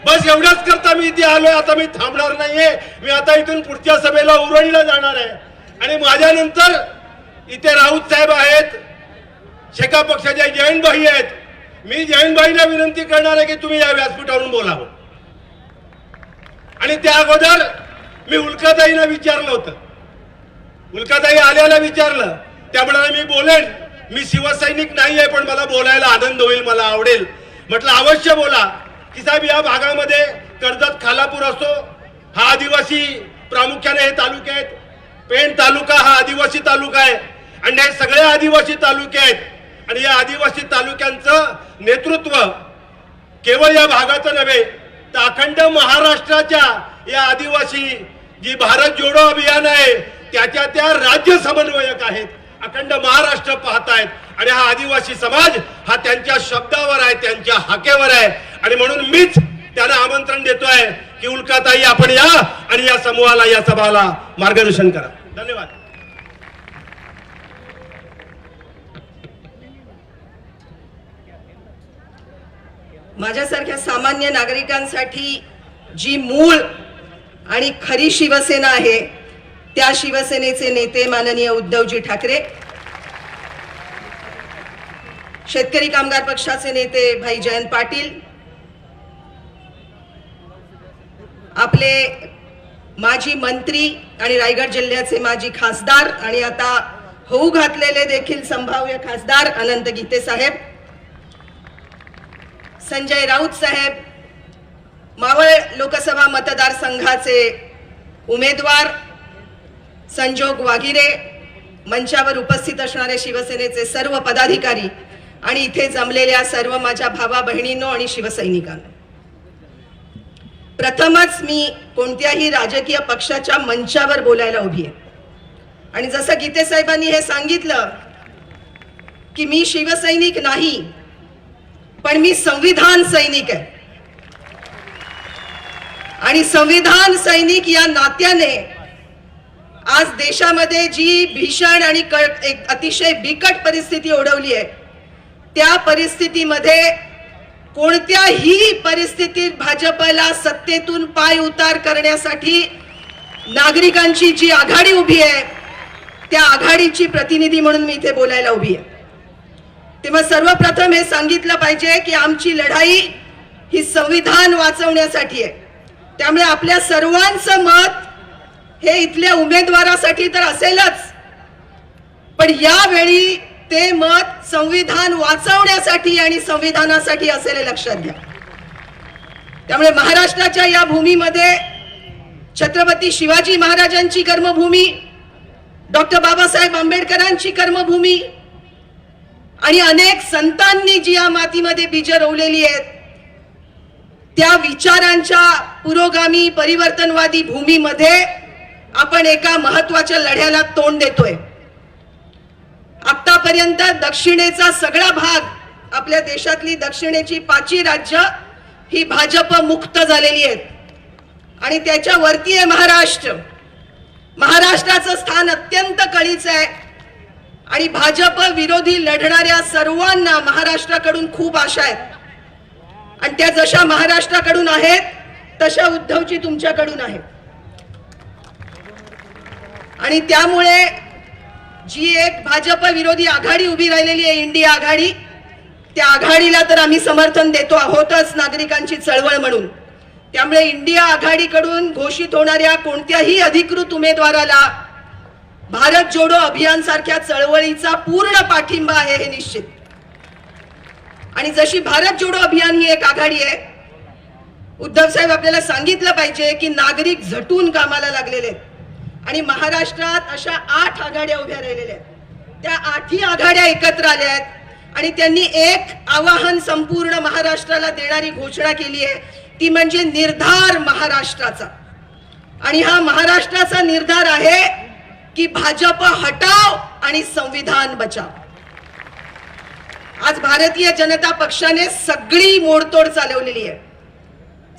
बस एवढंच करता मी इथे आलोय. आता मी थांबणार नाहीये. मी आता इथून पुढच्या सभेला उरणीला जाणार आहे आणि माझ्यानंतर इथे राऊत साहेब आहेत, शेका पक्षाच्या जयंतभाई आहेत. मी जयंतभाईंना विनंती करणार आहे की तुम्ही या व्यासपीठावरून बोलावं. आणि त्या अगोदर मी उल्काताईंना विचारलं होतं, उल्काताई आल्याला विचारलं, त्यामुळे मी बोलेन, मी शिवसैनिक नाहीये पण मला बोलायला आनंद होईल, मला आवडेल. म्हटलं अवश्य बोला की साहेब, या भागामध्ये कर्जत खालापूर असो, हा आदिवासी प्रामुख्याने हे तालुके आहेत. पेण तालुका हा आदिवासी तालुका आहे आणि हे सगळे आदिवासी तालुके आहेत. आणि या आदिवासी तालुक्यांचं नेतृत्व केवळ या भागाचं नव्हे तर अखंड महाराष्ट्राच्या या आदिवासी जी भारत जोडो अभियान आहे त्याच्या त्या राज्य समन्वयक आहेत. अखंड महाराष्ट्र पाहतायत आणि हा आदिवासी समाज हा त्यांच्या शब्दावर आहे, त्यांच्या हाकेवर आहे. आणि म्हणून मीच त्यांना आमंत्रण देतोय की उल्काताई आपण या आणि या समूहाला, या सभाला मार्गदर्शन करा. धन्यवाद. माझ्यासारख्या सामान्य नागरिकांसाठी जी मूळ आणि खरी शिवसेना आहे त्या शिवसेनेचे नेते माननीय उद्धवजी ठाकरे, शेतकरी कामगार पक्षाचे नेते भाई जयंत पाटील, आपले माजी मंत्री आणि रायगड जिल्ह्याचे माजी खासदार आणि आता होऊ घातलेले देखील संभाव्य खासदार अनंत गीते साहेब, संजय राऊत साहेब, मावळ लोकसभा मतदारसंघाचे उमेदवार संजोग वागिरे, मंचावर उपस्थित असणारे शिवसेनेचे सर्व पदाधिकारी आणि इथे जमलेल्या सर्व माझ्या भावा बहिणींनो आणि शिवसैनिकांनो, प्रथमच मी कोणत्याही राजकीय पक्षाच्या मंचावर बोलायला उभी आहे. आणि जसं गीते साहेबांनी हे सांगितलं की मी शिवसैनिक नाही पण मी संविधान सैनिक आहे. आणि संविधान सैनिक या नात्याने आज देशामध्ये जी भीषण आणि एक अतिशय बिकट परिस्थिती ओढवली आहे, त्या परिस्थितीमध्ये कोणत्याही परिस्थितीत भाजपला सत्तेतून पाय उतार करण्यासाठी नागरिकांची जी आघाडी उभी आहे, त्या आघाडीची प्रतिनिधी म्हणून मी इथे बोलायला उभी आहे. तेव्हा सर्वप्रथम हे सांगितलं पाहिजे की आमची लढाई ही संविधान वाचवण्यासाठी आहे. त्यामुळे आपल्या सर्वांचं मत हे इथल्या उमेदवारासाठी तर असेलच, पण यावेळी ते मत संविधान वाचवण्यासाठी आणि संविधानासाठी असेल हे लक्षात घ्या. त्यामुळे महाराष्ट्राच्या या भूमीमध्ये छत्रपती शिवाजी महाराजांची कर्मभूमी, डॉक्टर बाबासाहेब आंबेडकरांची कर्मभूमी आणि अनेक संतांनी जी या मातीमध्ये बीज रोवलेली आहेत, त्या विचारांच्या पुरोगामी परिवर्तनवादी भूमीमध्ये आपण एका महत्वाच्या लढ्याला तोंड देतोय. आतापर्यंत दक्षिणेचा सगळा भाग, आपल्या देशातली दक्षिणेची 5 राज्य ही भाजप मुक्त झालेली आहेत आणि त्याच्या वरती आहे महाराष्ट्र. महाराष्ट्राचं स्थान अत्यंत कळीचं आहे आणि भाजप विरोधी लढणाऱ्या सर्वांना महाराष्ट्राकडून खूप आशा आहेत आणि त्या जशा महाराष्ट्राकडून आहेत तशा उद्धवजी तुमच्याकडून आहेत. आणि त्यामुळे जी एक भाजप विरोधी आघाडी उभी राहिलेली आहे, इंडिया आघाडी, त्या आघाडीला तर आम्ही समर्थन देतो आहोतच नागरिकांची चळवळ म्हणून. त्यामुळे इंडिया आघाडीकडून घोषित होणाऱ्या कोणत्याही अधिकृत उमेदवाराला भारत जोडो अभियान सारख्या चळवळीचा पूर्ण पाठिंबा आहे हे निश्चित. आणि जशी भारत जोडो अभियान ही एक आघाडी आहे, उद्धव साहेब आपल्याला सांगितलं पाहिजे की नागरिक झटून कामाला लागलेले आहेत आणि महाराष्ट्रात अशा 8 आघाड्या उभ्या राहिलेल्या आहेत. त्या 8ही आघाड्या एकत्र आल्या आहेत आणि त्यांनी एक आवाहन संपूर्ण महाराष्ट्राला देणारी घोषणा केली आहे, ती म्हणजे निर्धार महाराष्ट्राचा. आणि हा महाराष्ट्राचा निर्धार आहे की भाजप हटाव आणि संविधान बचाव. आज भारतीय जनता पक्षाने सगळी मोडतोड चालवलेली आहे.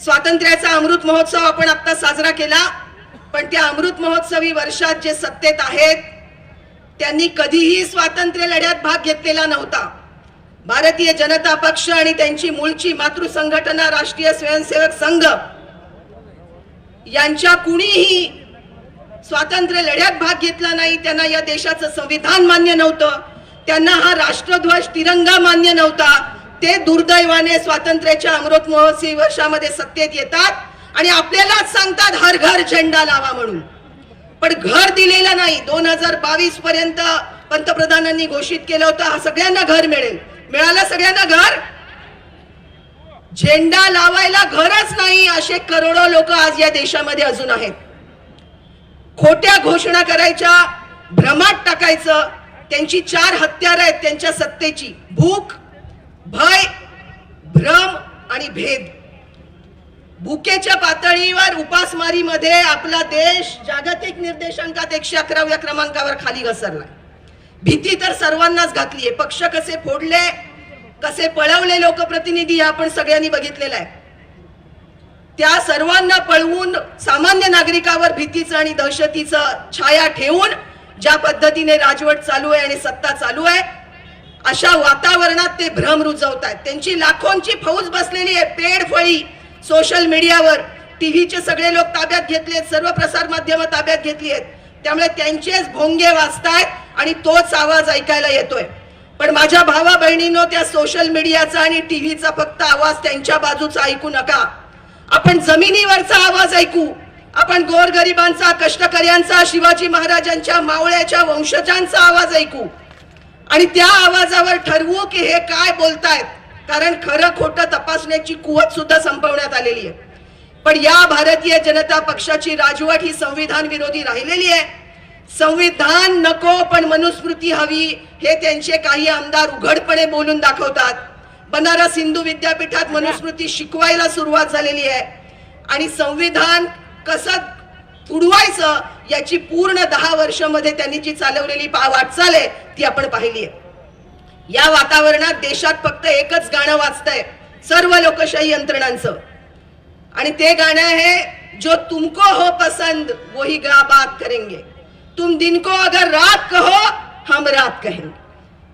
स्वातंत्र्याचा अमृत महोत्सव आपण आता साजरा केला, पण त्या अमृत महोत्सवी वर्षात जे सत्तेत आहेत त्यांनी कधीही स्वातंत्र्य लढ्यात भाग घेतलेला नव्हता. भारतीय जनता पक्ष आणि त्यांची मूळची मातृ संघटना राष्ट्रीय स्वयंसेवक संघ यांच्या कुणीही स्वातंत्र्य लढ्यात भाग घेतला नाही. त्यांना या देशाचं संविधान मान्य नव्हतं, त्यांना हा राष्ट्रध्वज तिरंगा मान्य नव्हता. ते दुर्दैवाने स्वातंत्र्याच्या अमृत महोत्सवी वर्षामध्ये सत्तेत येतात आणि आपल्यालाच सांगतात हर घर झेंडा लावा म्हणून, पण घर दिलेलं नाही. 2022 पर्यंत पंतप्रधानांनी घोषित केलं होतं सगळ्यांना घर मिळेल. मिळालं सगळ्यांना घर? झेंडा लावायला घरच नाही असे करोडो लोक आज या देशामध्ये अजून आहेत. खोट्या घोषणा करायच्या, भ्रमात टाकायचं. त्यांची 4 हत्यारं आहेत त्यांच्या सत्तेची: भूक, भय, भ्रम आणि भेद. भुकेच्या पातळीवर उपासमारीमध्ये आपला देश जागतिक निर्देशांकात 111व्या क्रमांकावर खाली घसरला. भीती तर सर्वांनाच घातली आहे. पक्ष कसे फोडले, कसे पळवले लोकप्रतिनिधी आपण सगळ्यांनी बघितलेलं आहे. त्या सर्वांना पळवून सामान्य नागरिकावर भीतीचं आणि दहशतीचं छाया ठेवून ज्या पद्धतीने राजवट चालू आहे आणि सत्ता चालू आहे, अशा वातावरणात ते भ्रम रुजवतात. त्यांची लाखोंची फौज बसलेली आहे. पेड फळी सोशल मीडियावर, टीव्हीचे सगळे लोक ताब्यात घेतलेत, सर्व प्रसार माध्यम ताब्यात घेतली आहेत. त्यामुळे त्यांचेच भोंगे वाजतायत आणि तोच आवाज ऐकायला येतोय. पण माझ्या भावा बहिणींनो, त्या सोशल मीडियाचा आणि टीव्हीचा फक्त आवाज त्यांच्या बाजूचा ऐकू नका. आपण जमिनीवरचा आवाज ऐकू. आपण गोरगरिबांचा, कष्टकऱ्यांचा, शिवाजी महाराजांच्या मावळ्याच्या वंशजांचा आवाज ऐकू आणि त्या आवाजावर ठरवू की हे काय बोलतायत. कारण खरं खोटं तपासण्याची कुवत सुद्धा संपवण्यात आलेली आहे. पण या भारतीय जनता पक्षाची राजवट ही संविधान विरोधी राहिलेली आहे. संविधान नको पण मनुस्मृती हवी हे त्यांचे काही आमदार उघडपणे बोलून दाखवतात. बनारस हिंदू विद्यापीठात मनुस्मृती शिकवायला सुरुवात झालेली आहे आणि संविधान कसं तुडवायचं याची पूर्ण 10 वर्षांमध्ये त्यांनी जी चालवलेली वाटचाल आहे ती आपण पाहिली आहे. या वातावरणात देशात फक्त एकच गाणं वाजतंय सर्व लोकशाही यंत्रणांचं आणि ते गाणं आहे जो तुमको हो पसंद वही गा बात करेंगे. तुम दिन को अगर रात कहो हम रात कहेंगे.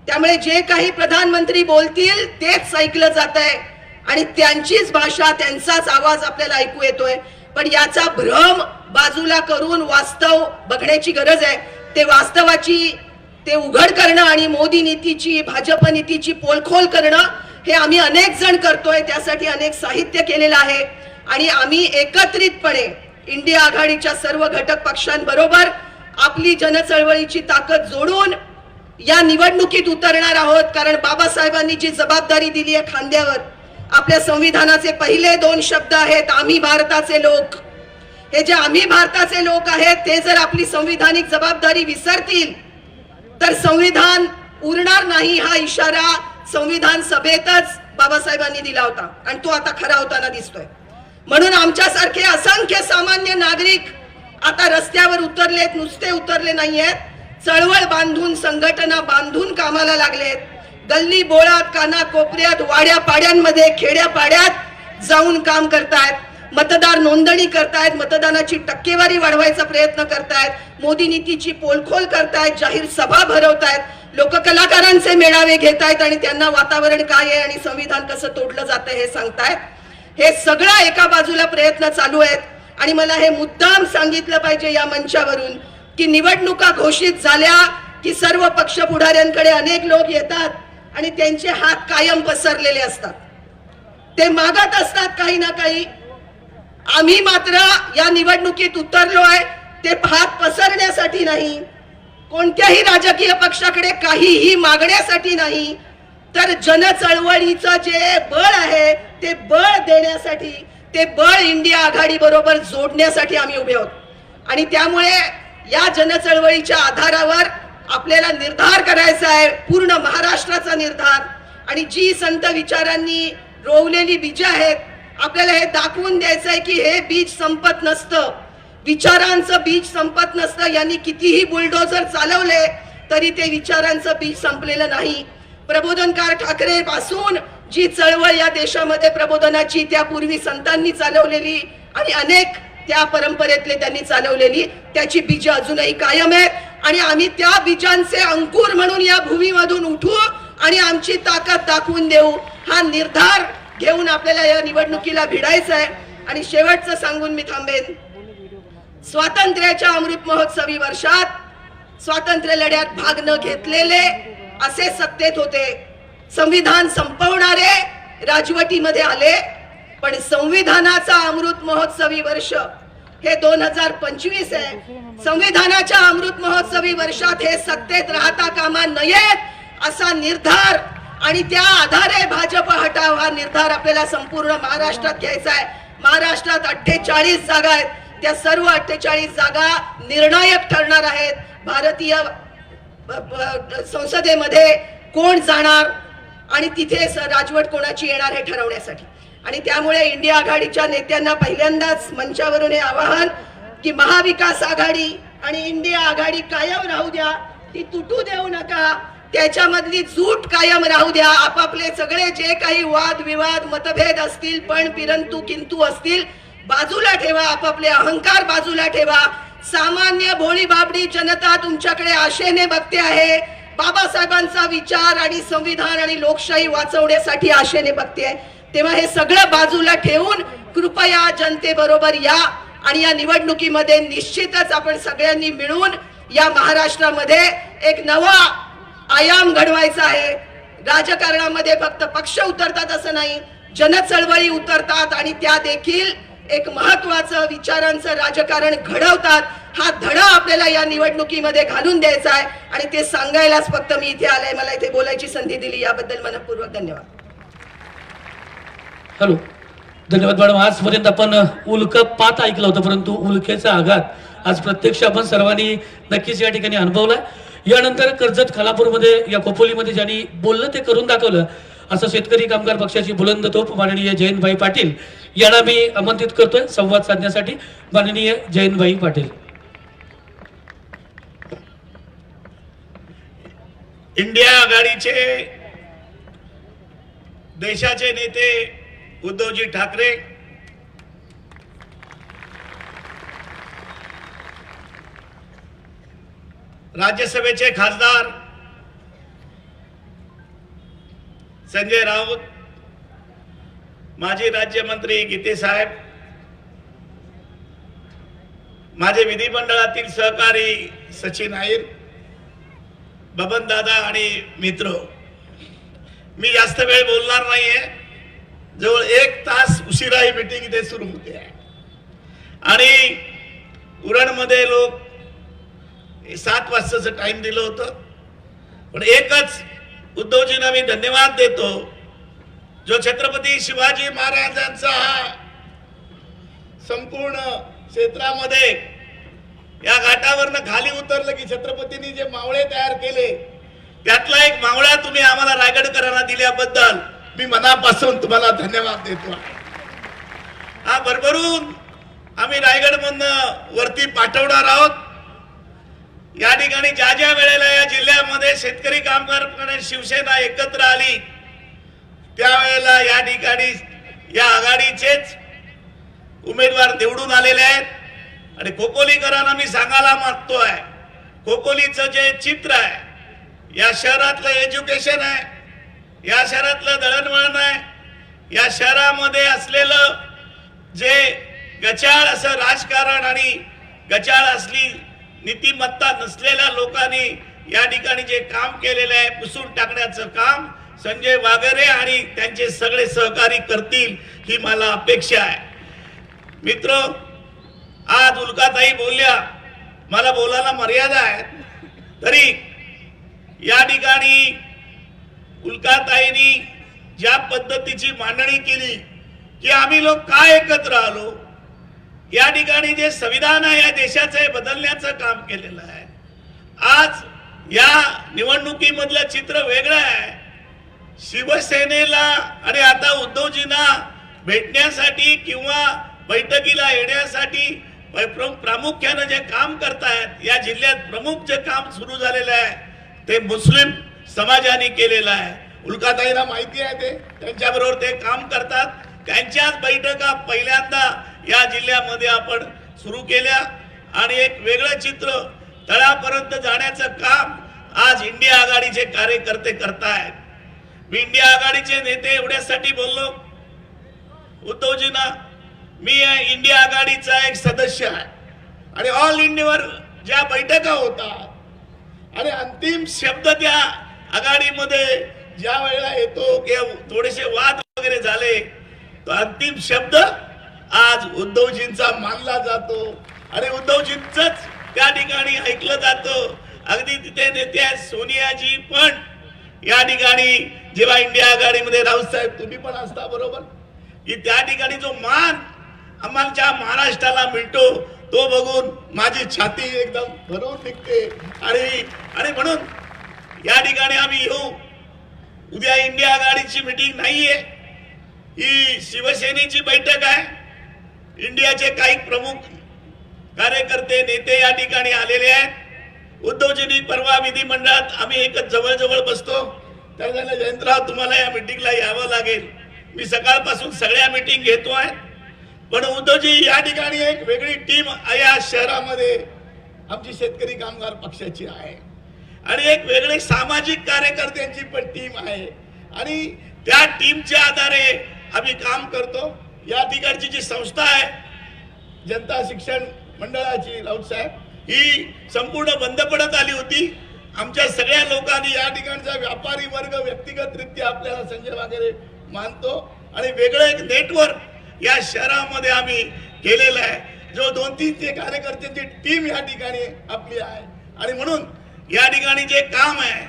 त्यामुळे जे काही प्रधानमंत्री बोलतील तेच ऐकलं जात आहे आणि त्यांचीच भाषा त्यांचाच आवाज आपल्याला ऐकू येतोय. पण याचा भ्रम बाजूला करून वास्तव बघण्याची गरज आहे. ते वास्तवाची ते उघड करणं आणि मोदी नीतीची भाजप नीतीची पोलखोल करणं हे आम्ही अनेक जण करतोय. त्यासाठी अनेक साहित्य केलेलं आहे आणि आम्ही एकत्रितपणे इंडिया आघाडीच्या सर्व घटक पक्षांबरोबर आपली जनचळवळीची ताकद जोडून या निवडणुकीत उतरणार आहोत. कारण बाबासाहेबांनी जी जबाबदारी दिली आहे खांद्यावर, आपल्या संविधानाचे पहिले 2 शब्द आहेत आम्ही भारताचे लोक. हे जे आम्ही भारताचे लोक आहेत ते जर आपली संविधानिक जबाबदारी विसरतील तर संविधान उरणार नाही. हा इशारा संविधान सभेतच बाबासाहेबांनी दिला होता आणि तो आता खरा होताना दिसतोय. म्हणून आमच्यासारखे असंख्य सामान्य नागरिक आता रस्त्यावर उतरलेत. नुसते उतरले नाहीयेत, चळवळ बांधून संघटना बांधून कामाला लागलेत. गल्ली बोळात कानाकोपऱ्यात वाड्या पाड्यांमध्ये खेड्या पाड्यात जाऊन काम करतायत. मतदार नोंदणी करतायत, मतदानाची टक्केवारी वाढवायचा प्रयत्न करतायत, मोदी नीतीची पोलखोल करतायत, जाहीर सभा भरवतायत, लोककलाकारांचे मेळावे घेतायत आणि त्यांना वातावरण काय आहे आणि संविधान कसं तोडलं जातं हे सांगतायत. हे सगळं एका बाजूला प्रयत्न चालू आहेत आणि मला हे मुद्दाम सांगितलं पाहिजे या मंचावरून की निवडणुका घोषित झाल्या की सर्व पक्ष पुढाऱ्यांकडे अनेक लोक येतात आणि त्यांचे हात कायम पसरलेले असतात. ते मागत असतात काही ना काही. आम्ही मात्र या निवडणुकीत उतरलोय ते हात पसरण्यासाठी नाही, कोणत्याही राजकीय पक्षाकडे काहीही मागण्यासाठी नाही, तर जनचळवळीचं जे बळ आहे ते बळ देण्यासाठी, ते बळ इंडिया आघाडी बरोबर जोडण्यासाठी आम्ही उभे आहोत. आणि त्यामुळे या जनचळवळीच्या आधारावर आपल्याला निर्धार करायचा आहे, पूर्ण महाराष्ट्राचा निर्धार. आणि जी संत विचारांनी रोवलेली बीज आहेत आपल्याला हे दाखवून द्यायचं आहे की हे बीज संपत नसतं, विचारांचं बीज संपत नसतं. यांनी कितीही बुलडोझर चालवले तरी ते विचारांचं बीज संपलेलं नाही. प्रबोधनकार ठाकरे पासून जी चळवळ या देशामध्ये प्रबोधनाची त्यापूर्वी संतांनी चालवलेली आणि अनेक त्या परंपरेतले त्यांनी चालवलेली त्याची बीज अजूनही कायम आहेत आणि आम्ही त्या बीजांचे अंकुर म्हणून या भूमीमधून उठू आणि आमची ताकद दाखवून देऊ. हा निर्धार घेऊन आपल्याला या निवडणुकीला भिडायचं आहे. आणि शेवटचं सांगून मी थांबेन, स्वातंत्र्याच्या अमृत महोत्सवी वर्षात स्वातंत्र्य लढ्यात भाग न घेतलेले असे सत्तेत होते, संविधान संपवणारे राजवटीमध्ये आले, पण संविधानाचा अमृत महोत्सवी वर्ष हे 2025 आहे. संविधानाच्या अमृत महोत्सवी वर्षात हे सत्तेत राहता कामा नयेत असा निर्धार आणि त्या आधारे भाजप हटाव हा निर्धार आपल्याला संपूर्ण महाराष्ट्रात घ्यायचा आहे. महाराष्ट्रात 48 जागा आहेत, त्या सर्व 48 जागा निर्णायक ठरणार आहेत. भारतीय संसदेमध्ये कोण जाणार आणि तिथे राजवट कोणाची येणार हे ठरवण्यासाठी. आणि त्यामुळे इंडिया आघाडीच्या नेत्यांना पहिल्यांदाच मंचावरून हे आवाहन की महाविकास आघाडी आणि इंडिया आघाडी कायम राहू द्या, ती तुटू देऊ नका, त्याच्यामधली जूट कायम राहू द्या. आपापले सगळे जे काही वाद विवाद मतभेद असतील पण परंतु किंतु असतील बाजूला ठेवा, आपापले अहंकार बाजूला ठेवा. सामान्य भोळी बाबडी जनता तुमच्याकडे आशेने बघते आहे. बाबासाहेबांचा विचार आणि संविधान आणि लोकशाही वाचवण्यासाठी आशेने बघते. तेव्हा हे सगळं बाजूला ठेवून कृपया जनतेबरोबर या आणि या निवडणुकीमध्ये निश्चितच आपण सगळ्यांनी मिळून या महाराष्ट्रामध्ये एक नवा आयाम घडवायचा आहे. राजकारणामध्ये फक्त पक्ष उतरतात असं नाही, जनचळवळी उतरतात आणि त्या देखील एक महत्वाचं विचारांचं राजकारण घडवतात. हा धडा आपल्याला या निवडणुकीमध्ये घालून द्यायचा आहे आणि ते सांगायलाच फक्त मी इथे आलोय. मला इथे बोलायची संधी दिली याबद्दल मनपूर्वक धन्यवाद. हॅलो, धन्यवाद मॅडम. आजपर्यंत आपण उल्कापात ऐकलं होतं, परंतु उल्केचा आघात आज प्रत्यक्ष आपण सर्वांनी नक्कीच या ठिकाणी अनुभवला. यानंतर कर्जत खालापूरमध्ये या खोपोलीमध्ये ज्यांनी बोललं ते करून दाखवलं असं शेतकरी कामगार पक्षाची बुलंद तोफ माननीय जयंतभाई पाटील यांना मी आमंत्रित करतोय संवाद साधण्यासाठी. माननीय जयंतभाई पाटील. इंडिया आघाडीचे देशाचे नेते उद्धवजी ठाकरे, राज्यसभेचे खासदार संजय राऊत, माजी राज्यमंत्री गीते साहेब, माझे विधिमंडळातील सहकारी सचिन आयर, बबन दादा आणि मित्र, मी जास्त वेळ बोलणार नाहीये. जवळ 1 तास उशिरा ही मीटिंग इथे सुरू होते आहे आणि उरणमध्ये लोक 7 वाजताचं टाइम दिलं होतं. पण एकच उद्धवजींना मी धन्यवाद देतो, जो छत्रपती शिवाजी महाराजांचा हा संपूर्ण क्षेत्रामध्ये या घाटावरनं खाली उतरलं की छत्रपतींनी जे मावळे तयार केले त्यातला एक मावळा तुम्ही आम्हाला रायगडकरांना दिल्याबद्दल मी मनापासून तुम्हाला धन्यवाद देतो. हा भरभरून आम्ही रायगडमधनं वरती पाठवणार आहोत. या ठिकाणी ज्या ज्या वेळेला या जिल्ह्यामध्ये शेतकरी कामगार शिवसेना एकत्र आली त्यावेळेला या ठिकाणी या आघाडीचेच उमेदवार निवडून आलेले आहेत आणि खोपोलीकरांना मी सांगायला मागतोय, खोपोलीचं जे चित्र आहे, या शहरातलं एज्युकेशन आहे, या शहरातलं दळणवळण आहे, या शहरामध्ये असलेलं जे गचाळ असं राजकारण आणि गचाळ असली नीतिमत्ता नसलेल्या लोकांनी या ठिकाणी जे काम केलेलं आहे पुसून टाकण्याचं काम संजय वागरे आणि त्यांचे सगळे सहकारी करतील ही मला अपेक्षा आहे. मित्र, आज उल्काताई बोलल्या, मला बोलायला मर्यादा आहे, तरी या ठिकाणी उल्काताईंनी ज्या पद्धतीची मांडणी केली की आम्ही लोक का एकत्र आलो, या ठिकाणी जे संविधान आहे या देशाचं हे बदलण्याचं काम केलेलं आहे. आज या निवडणुकीमधलं चित्र वेगळं आहे. शिवसेनेला आणि आता उद्धवजींना भेटण्यासाठी किंवा बैठकीला येण्यासाठी प्रामुख्यानं जे काम करतायत, या जिल्ह्यात प्रमुख जे काम सुरू झालेलं आहे ते मुस्लिम समाजाने केलेलं आहे. उल्काताईला माहिती आहे, ते त्यांच्याबरोबर ते काम करतात. त्यांच्याच बैठका पहिल्यांदा या जिल्ह्यामध्ये आपण सुरू केल्या आणि एक वेगळं चित्र तळापर्यंत जाण्याचं काम आज इंडिया आघाडीचे कार्यकर्ते करतायत. मी इंडिया आघाडीचे नेते एवढ्यासाठी बोललो उद्धवजींना, मी इंडिया आघाडीचा एक सदस्य आहे आणि ऑल इंडियावर ज्या बैठका होतात आणि अंतिम शब्द त्या आघाडीमध्ये ज्या वेळेला येतो किंवा थोडेसे वाद वगैरे झाले तो अंतिम शब्द आज उद्धवजींचा मानला जातो आणि उद्धवजींचंच त्या ठिकाणी ऐकलं जातं. अगदी तिथे नेते आहेत सोनियाजी पण या ठिकाणी जेव्हा इंडिया आघाडीमध्ये राऊत साहेब तुम्ही पण असता बरोबर, की त्या ठिकाणी जो मान आम्हाला महाराष्ट्राला मिळतो तो बघून माझी छाती एकदम भरून निघते आणि म्हणून या ठिकाणी आम्ही येऊ. उद्या इंडिया आघाडीची मीटिंग नाहीये, ही शिवसेनेची बैठक आहे. इंडियाचे काही प्रमुख कार्यकर्ते नेते या ठिकाणी आलेले आहेत. उद्धवजींनी परवा विधिमंडळात आम्ही एकच जवळ बसतो, त्याला जयंतराव तुम्हाला या मीटिंगला यावं लागेल. मी सकाळपासून सगळ्या मीटिंग घेतोय, पण उद्धवजी या ठिकाणी एक वेगळी टीम या शहरामध्ये आमची शेतकरी कामगार पक्षाची आहे आणि एक वेगळे सामाजिक कार्यकर्त्यांची पण टीम आहे आणि त्या टीमच्या आधारे आम्ही काम करतो. या ठिकाणची जी संस्था आहे जनता शिक्षण मंडळाची राऊत साहेब, ही संपूर्ण बंद पडत आली होती. आमच्या सगळ्या लोकांनी या ठिकाणचा व्यापारी वर्ग व्यक्तिगतरित्या आपल्याला संजय वगैरे मानतो आणि वेगळं एक नेटवर्क या शहरामध्ये आम्ही केलेलं आहे, जो 2-3 कार्यकर्त्यांची टीम या ठिकाणी आपली आहे. आणि म्हणून या ठिकाणी जे काम आहे,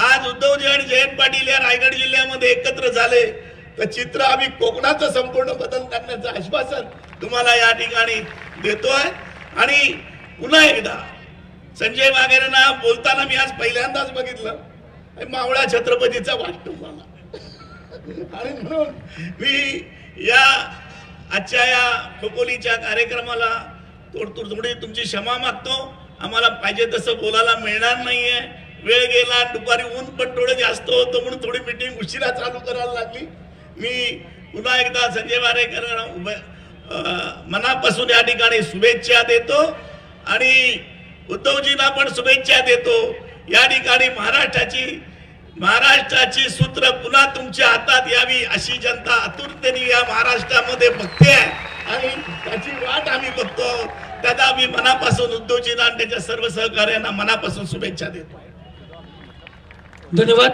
आज उद्धवजी आणि जयंत पाटील या रायगड जिल्ह्यामध्ये एकत्र झाले तर चित्र आम्ही कोकणाचं संपूर्ण बदल करण्याचं आश्वासन तुम्हाला या ठिकाणी देतोय. आणि पुन्हा एकदा संजय वाघेरेंना बोलताना मी आज पहिल्यांदाच बघितलं, मावळा छत्रपतीचा वाटतो मला आणि म्हणून मी या आजच्या या खोपोलीच्या कार्यक्रमाला थोडी तुमची क्षमा मागतो. आम्हाला पाहिजे तसं बोलायला मिळणार नाहीये, वेळ गेला, दुपारी ऊन पण थोडं जास्त होतं म्हणून थोडी मीटिंग उशिरा चालू करायला लागली. मी पुन्हा एकदा संजय वाघेरेंना मनापासून या ठिकाणी शुभेच्छा देतो आणि उद्धवजींना पण शुभेच्छा देतो. या ठिकाणी महाराष्ट्राची सूत्र पुन्हा तुमच्या हातात यावी अशी जनता आतुरतेने या महाराष्ट्रामध्ये बघते आहे आणि त्याची वाट आम्ही बघतो. त्याला आम्ही मनापासून उद्धवजींना आणि त्यांच्या सर्व सहकार्यांना मनापासून शुभेच्छा देतो. धन्यवाद.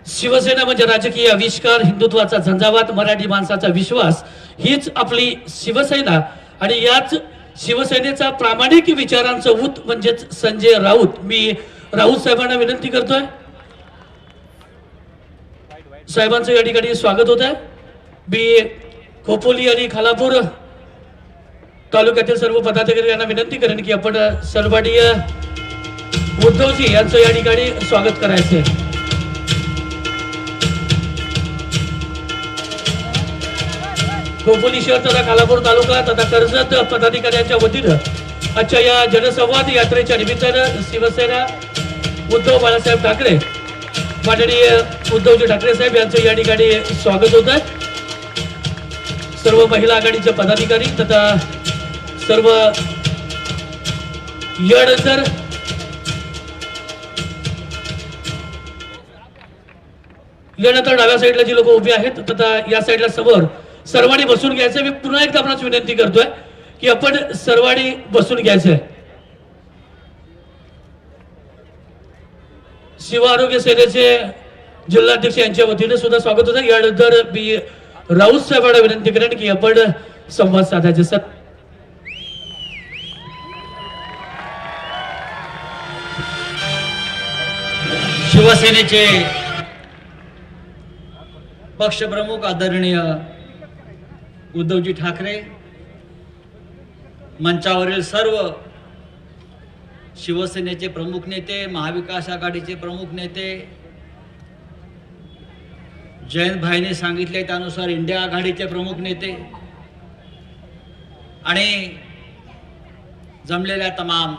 शिवसेना म्हणजे राजकीय आविष्कार, हिंदुत्वाचा झंझावात, मराठी माणसाचा विश्वास, हीच आपली शिवसेना. आणि याच शिवसेनेचा प्रामाणिक विचारांचं ऊत म्हणजेच संजय राऊत. मी राऊत साहेबांना विनंती करतोय, साहेबांचं या ठिकाणी स्वागत होत आहे. मी खोपोली आणि खालापूर तालुक्यातील सर्व पदाधिकारी यांना विनंती करेन की आपण सर्वाडीय उद्धवजी यांचं या ठिकाणी स्वागत करायचंय. खोपोली शहर तथा खालापूर तालुका तथा कर्जत पदाधिकाऱ्यांच्या वतीनं आजच्या या जनसंवाद यात्रेच्या निमित्तानं शिवसेना उद्धव बाळासाहेब ठाकरे माननीय उद्धवजी ठाकरे साहेब यांचं या ठिकाणी स्वागत होत आहे. सर्व महिला आघाडीचे पदाधिकारी तथा सर्व यानंतर डाव्या साईडला जी लोक उभी आहेत तथा या साईडला समोर सर्वांनी बसून घ्यायचं. मी पुन्हा एकदा आपणास विनंती करतोय की आपण सर्वांनी बसून घ्यायचंय. शिव आरोग्य सेनेचे जिल्हाध्यक्ष यांच्या वतीने सुद्धा स्वागत होतं. यानंतर मी राऊत साहेबांना विनंती करेन की आपण संवाद साधायचे. सर, शिवसेनेचे पक्षप्रमुख आदरणीय उद्धवजी ठाकरे, मंचावरील सर्व शिवसेनेचे प्रमुख नेते, महाविकास आघाडीचे प्रमुख नेते, जयंत भाईने सांगितले त्यानुसार इंडिया आघाडीचे प्रमुख नेते आणि जमलेल्या तमाम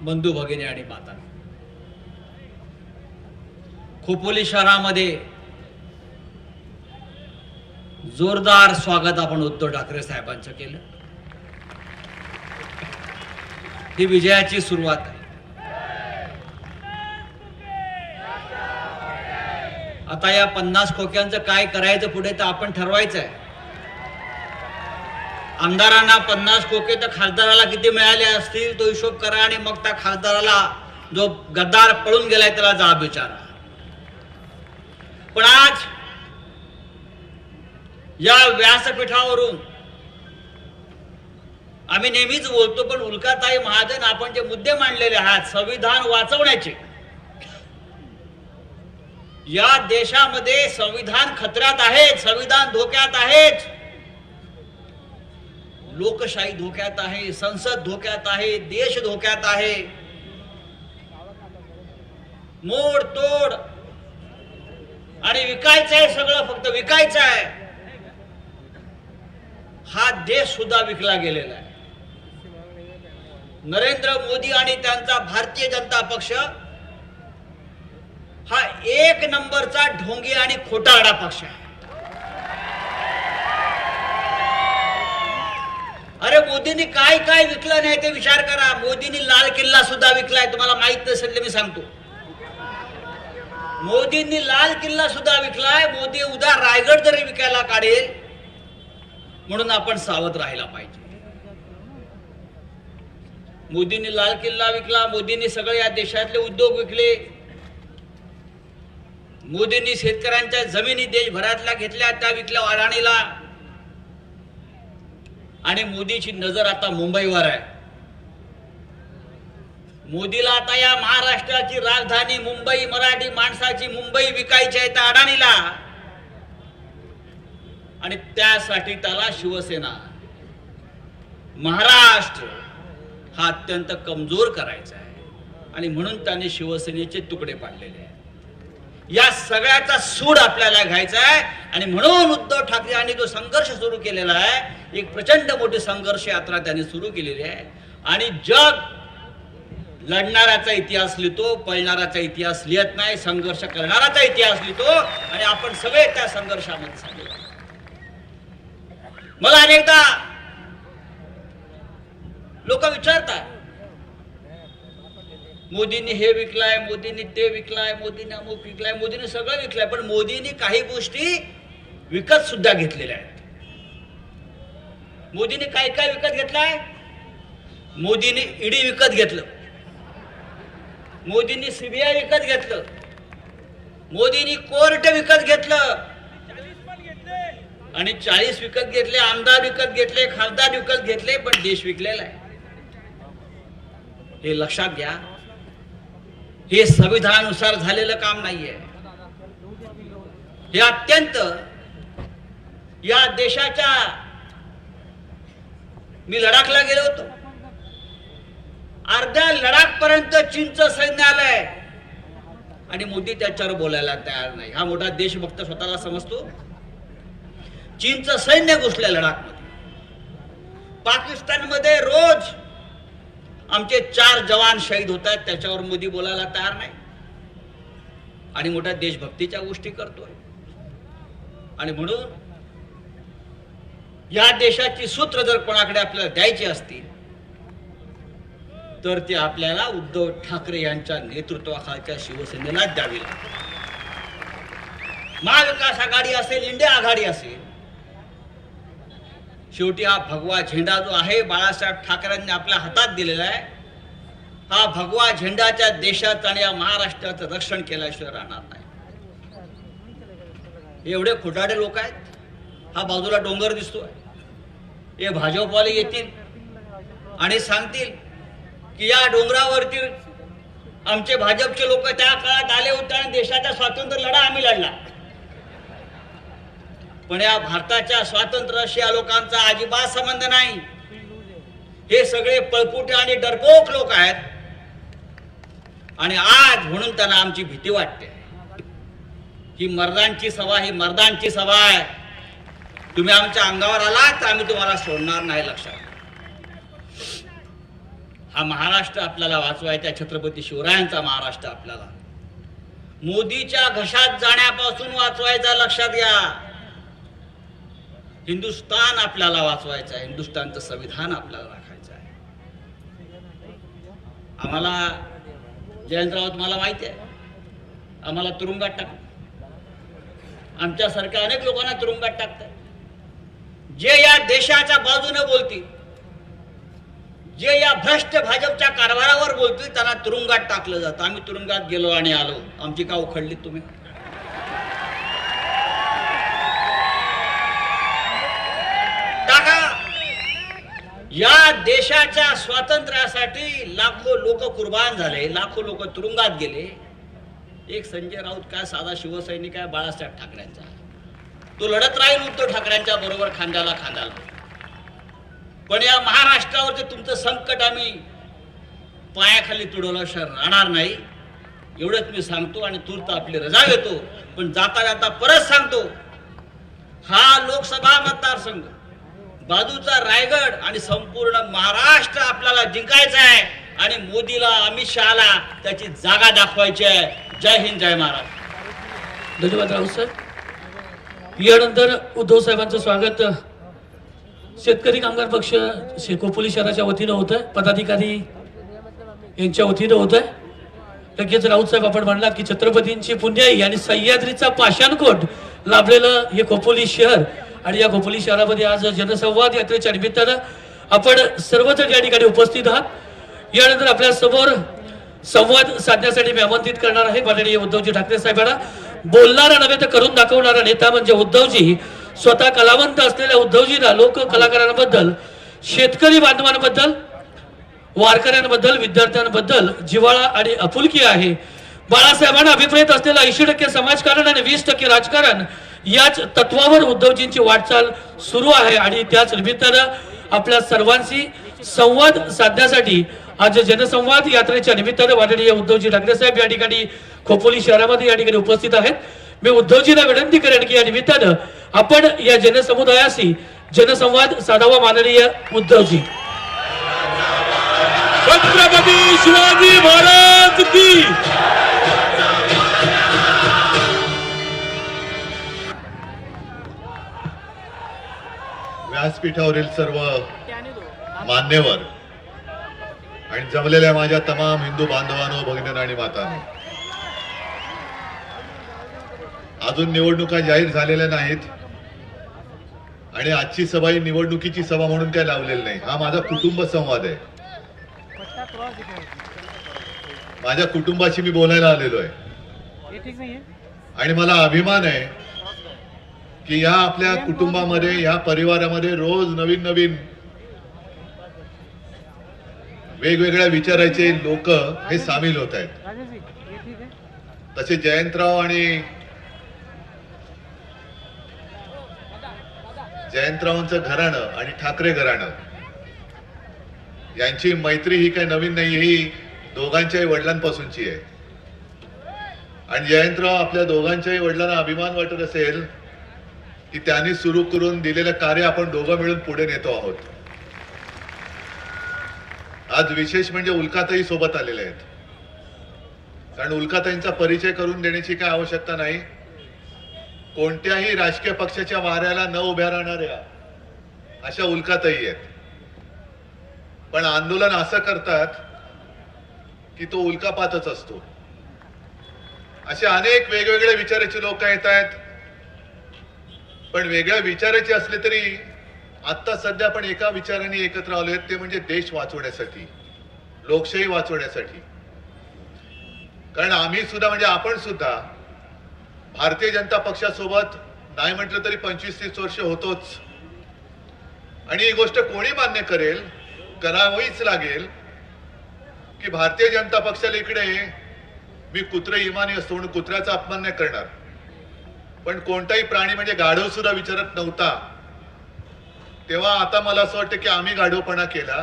बंधू भगिनी आणि माता, खोपोली शहरामध्ये जोरदार स्वागत आपण उद्धव ठाकरे साहेबांचं केलं. ही विजयाची सुरुवात आहे. आता या 50 खोक्यांचं काय करायचं पुढे तर आपण ठरवायचं आहे. आमदारांना 50 खोके तर खासदाराला किती मिळाले असतील तो हिशोब करा आणि मग त्या खासदाराला जो गद्दार पळून गेलाय त्याला जाब विचारा. पण आज या व्यासपीठावरून आम्ही नेहमीच बोलतो, पण उल्काताई महाजन आपण जे मुद्दे मांडलेले आहात संविधान वाचवण्याचे, या देशामध्ये संविधान खतऱ्यात आहे, संविधान धोक्यात आहेत, लोकशाही धोक्यात आहे, संसद धोक्यात आहे, देश धोक्यात आहे. मोड तोड आणि विकायचं आहे, सगळं फक्त विकायचं आहे. हा देश सुद्धा विकला गेलेला आहे. नरेंद्र मोदी आणि त्यांचा भारतीय जनता पक्ष हा 1 नंबरचा ढोंगी आणि खोटारडा पक्ष आहे. अरे मोदींनी काय काय विकलं नाही ते विचार करा. मोदींनी लाल किल्ला सुद्धा विकलाय, तुम्हाला माहित नसेल मी सांगतो. मोदींनी लाल किल्ला सुद्धा विकलाय. मोदी उद्या रायगड जरी विकायला काढेल, म्हणून आपण सावध राहायला पाहिजे. मोदींनी लाल किल्ला विकला, मोदींनी सगळे या देशातले उद्योग विकले, मोदींनी शेतकऱ्यांच्या जमिनी देशभरातल्या घेतल्या, त्या विकल्या अडाणीला. आणि मोदीची नजर आता मुंबईवर आहे. मोदीला आता या महाराष्ट्राची राजधानी मुंबई, मराठी माणसाची मुंबई विकायची आहे त्या अडाणीला. आणि त्यासाठी त्याला शिवसेना, महाराष्ट्र हा अत्यंत कमजोर करायचा आहे. आणि म्हणून त्याने शिवसेनेचे तुकडे पाडलेले आहेत. या सगळ्याचा सूड आपल्याला घ्यायचा आहे. आणि म्हणून उद्धव ठाकरे यांनी जो संघर्ष सुरू केलेला आहे, एक प्रचंड मोठी संघर्ष यात्रा त्यांनी सुरू केलेली आहे. आणि जग लढणाऱ्याचा इतिहास लिहितो, पळणाऱ्याचा इतिहास लिहित नाही, संघर्ष करणाऱ्याचा इतिहास लिहितो. आणि आपण सगळे त्या संघर्षामध्ये सामील आहोत. मला अनेकदा लोक विचारतात मोदींनी हे विकलाय, मोदींनी ते विकलाय, मोदींनी अमुक विकलाय, मोदींनी सगळं विकलाय, पण मोदींनी काही गोष्टी विकत सुद्धा घेतलेल्या आहेत. मोदींनी काय काय विकत घेतलाय? मोदींनी ईडी विकत घेतलं, मोदींनी सीबीआय विकत घेतलं, मोदींनी कोर्ट विकत घेतलं आणि 40 विकत घेतले, आमदार विकत घेतले, खासदार विकत घेतले, पण देश विकलेला आहे. हे लक्षात घ्या. हे संविधानानुसार झालेलं काम नाहीये. हे अत्यंत या देशाच्या, मी लडाखला गेलो होतो, अर्ध्या लडाख पर्यंत चीनचं सैन्य आलंय आणि मोदी त्याच्यावर बोलायला तयार नाही. हा मोठा देश फक्त स्वतःला समजतो. चीनचं सैन्य घुसलंय लडाखमध्ये. पाकिस्तानमध्ये रोज आमचे 4 जवान शहीद होत आहेत, त्याच्यावर मोदी बोलायला तयार नाही आणि मोठ्या देशभक्तीच्या गोष्टी करतोय. आणि म्हणून या देशाची सूत्र जर कोणाकडे आपल्याला द्यायची असतील तर ते आपल्याला उद्धव ठाकरे यांच्या नेतृत्वाखालच्या शिवसेनेला द्यावी लागेल. महाविकास आघाडी असेल, इंडिया आघाडी असेल, शेवटी हा भगवा झेंडा जो आहे बाळासाहेब ठाकरेंनी आपल्या हातात दिलेला आहे, हा भगवा झेंडाच्या देशात आणि या महाराष्ट्राचं रक्षण केल्याशिवाय राहणार नाही. एवढे खोटाडे लोक आहेत. हा बाजूला डोंगर दिसतोय, हे भाजपवाले येतील आणि सांगतील की या डोंगरावरती आमचे भाजपचे लोक त्या काळात आले होते आणि देशाचा स्वातंत्र्य लढा आम्ही लढला. पण या भारताच्या स्वातंत्र्याशी या लोकांचा अजिबात संबंध नाही. हे सगळे पळपुटे आणि डरपोक लोक आहेत आणि आज म्हणून त्यांना आमची भीती वाटते. ही मर्दांची सभा, ही मर्दांची सभा आहे. तुम्ही आमच्या अंगावर आलात तर आम्ही तुम्हाला सोडणार नाही. लक्षात, हा महाराष्ट्र आपल्याला वाचवायचा, छत्रपती शिवरायांचा महाराष्ट्र आपल्याला मोदीच्या घशात जाण्यापासून वाचवायचा. लक्षात घ्या, हिंदुस्थान आपल्याला वाचवायचं आहे, हिंदुस्थानचं संविधान आपल्याला राखायचं आहे. आम्हाला जयंत राऊत, मला माहिती आहे, आम्हाला तुरुंगात टाकतात. आमच्यासारख्या अनेक लोकांना तुरुंगात टाकतात. जे या देशाच्या बाजूने बोलतील, जे या भ्रष्ट भाजपच्या कारभारावर बोलतील, त्यांना तुरुंगात टाकलं जातं. आम्ही तुरुंगात गेलो आणि आलो. आमची का उखडली तुम्ही? टाका. या देशाच्या स्वातंत्र्यासाठी लाखो लोक कुर्बान झाले, लाखो लोक तुरुंगात गेले. एक संजय राऊत काय साधा शिवसैनिक आहे बाळासाहेब ठाकरेंचा. तो लढत राहील उद्धव ठाकरेंच्या बरोबर खांद्याला खांद्याला. पण या महाराष्ट्रावरचे तुमचं संकट आम्ही पायाखाली तुडवल्याशिवाय राहणार नाही, एवढंच मी सांगतो आणि तूर्त आपली रजा घेतो. पण जाता जाता परत सांगतो, हा लोकसभा मतदारसंघ, बाजूचा रायगड आणि संपूर्ण महाराष्ट्र आपल्याला जिंकायचा आहे आणि मोदीला, अमित शहाला त्याची जागा दाखवायची आहे. जय हिंद, जय महाराष्ट्र. धन्यवाद राऊत साहेब. यानंतर उद्धव साहेबांचं स्वागत शेतकरी कामगार पक्ष खोपोली शहराच्या वतीनं होत आहे, पदाधिकारी यांच्या वतीनं होत आहे. लगेच राऊत साहेब, आपण म्हणलात की छत्रपतींची पुण्याई आणि सह्याद्रीचा पाषाणकोट लाभलेलं हे खोपोली शहर आणि या खोपोली शहरामध्ये आज जनसंवाद यात्रेच्या निमित्तानं आपण सर्वजण या ठिकाणी उपस्थित आहात. यानंतर आपल्या समोर संवाद साधण्यासाठी मी आमंत्रित करणार आहे माननीय उद्धवजी ठाकरे साहेबांना. बोलणारा नव्हे तर करून दाखवणारा नेता म्हणजे उद्धवजी. स्वतः कलावंत असलेल्या उद्धवजींना लोक कलाकारांबद्दल, शेतकरी बांधवांबद्दल, वारकऱ्यांबद्दल, विद्यार्थ्यांबद्दल जिव्हाळा आणि आपुलकी आहे. बाळासाहेबांना अभिप्रेत असलेलं 80% समाजकारण आणि 20% राजकारण याच तत्वावर उद्धवजींची वाटचाल सुरू आहे आणि त्याच निमित्तानं आपल्या सर्वांशी संवाद साधण्यासाठी आज जनसंवाद यात्रेच्या निमित्तानं माननीय उद्धवजी ठाकरे साहेब या ठिकाणी खोपोली शहरामध्ये या ठिकाणी उपस्थित आहेत. मी उद्धवजींना विनंती करेन की या निमित्तानं आपण या जनसमुदायाशी जनसंवाद साधावा. माननीय उद्धवजी. छत्रपती शिवाजी महाराज की. व्यासपीठावरील सर्व मान्यवर आणि जमलेल्या माझ्या तमाम हिंदू बांधवांनो, भगिनींनो आणि मातांनो, अजून निवडणुका जाहीर झालेल्या नाहीत आणि आजची सभा ही निवडणुकीची सभा म्हणून काय लावलेली नाही. हा माझा कुटुंब संवाद आहे. माझ्या कुटुंबाशी मी बोलायला आलेलो आहे आणि मला अभिमान आहे की या आपल्या कुटुंबामध्ये, या परिवारामध्ये रोज नवीन नवीन वेगवेगळ्या विचाराचे लोक हे सामील होत आहेत. तसे जयंतराव आणि जयंतरावांचं घराणं आणि ठाकरे घराणं यांची मैत्री ही काही नवीन नाही, ही दोघांच्याही वडिलांपासूनची आहे. आणि जयंतराव आपल्या दोघांच्याही वडिलांना अभिमान वाटत असेल की त्यांनी सुरू करून दिलेलं कार्य आपण दोघं मिळून पुढे नेतो आहोत. आज विशेष म्हणजे उल्काताई सोबत आलेले आहेत, कारण उल्काताईंचा परिचय करून देण्याची काय आवश्यकता नाही. कोणत्याही राजकीय पक्षाच्या वाऱ्याला न उभ्या राहणाऱ्या अशा उल्काताई आहेत, पण आंदोलन असं करतात की तो उल्कापातच असतो. असे अनेक वेगवेगळ्या विचाराचे लोक येत आहेत, पण वेगळ्या विचाराचे असले तरी आता सध्या आपण एका विचाराने एकत्र आलो आहेत, ते म्हणजे देश वाचवण्यासाठी, लोकशाही वाचवण्यासाठी. कारण आम्ही सुद्धा, म्हणजे आपण सुद्धा भारतीय जनता पक्षासोबत नाही म्हटलं तरी 25-30 वर्ष होतोच. आणि ही गोष्ट कोणी मान्य करेल, करावीच लागेल की भारतीय जनता पक्षाला इकडे मी कुत्रे इमानी असतो म्हणून कुत्र्याचा अपमान नाही करणार, पण कोणताही प्राणी म्हणजे गाढव सुद्धा विचारत नव्हता, तेव्हा आता मला असं वाटतं की आम्ही गाढवपणा केला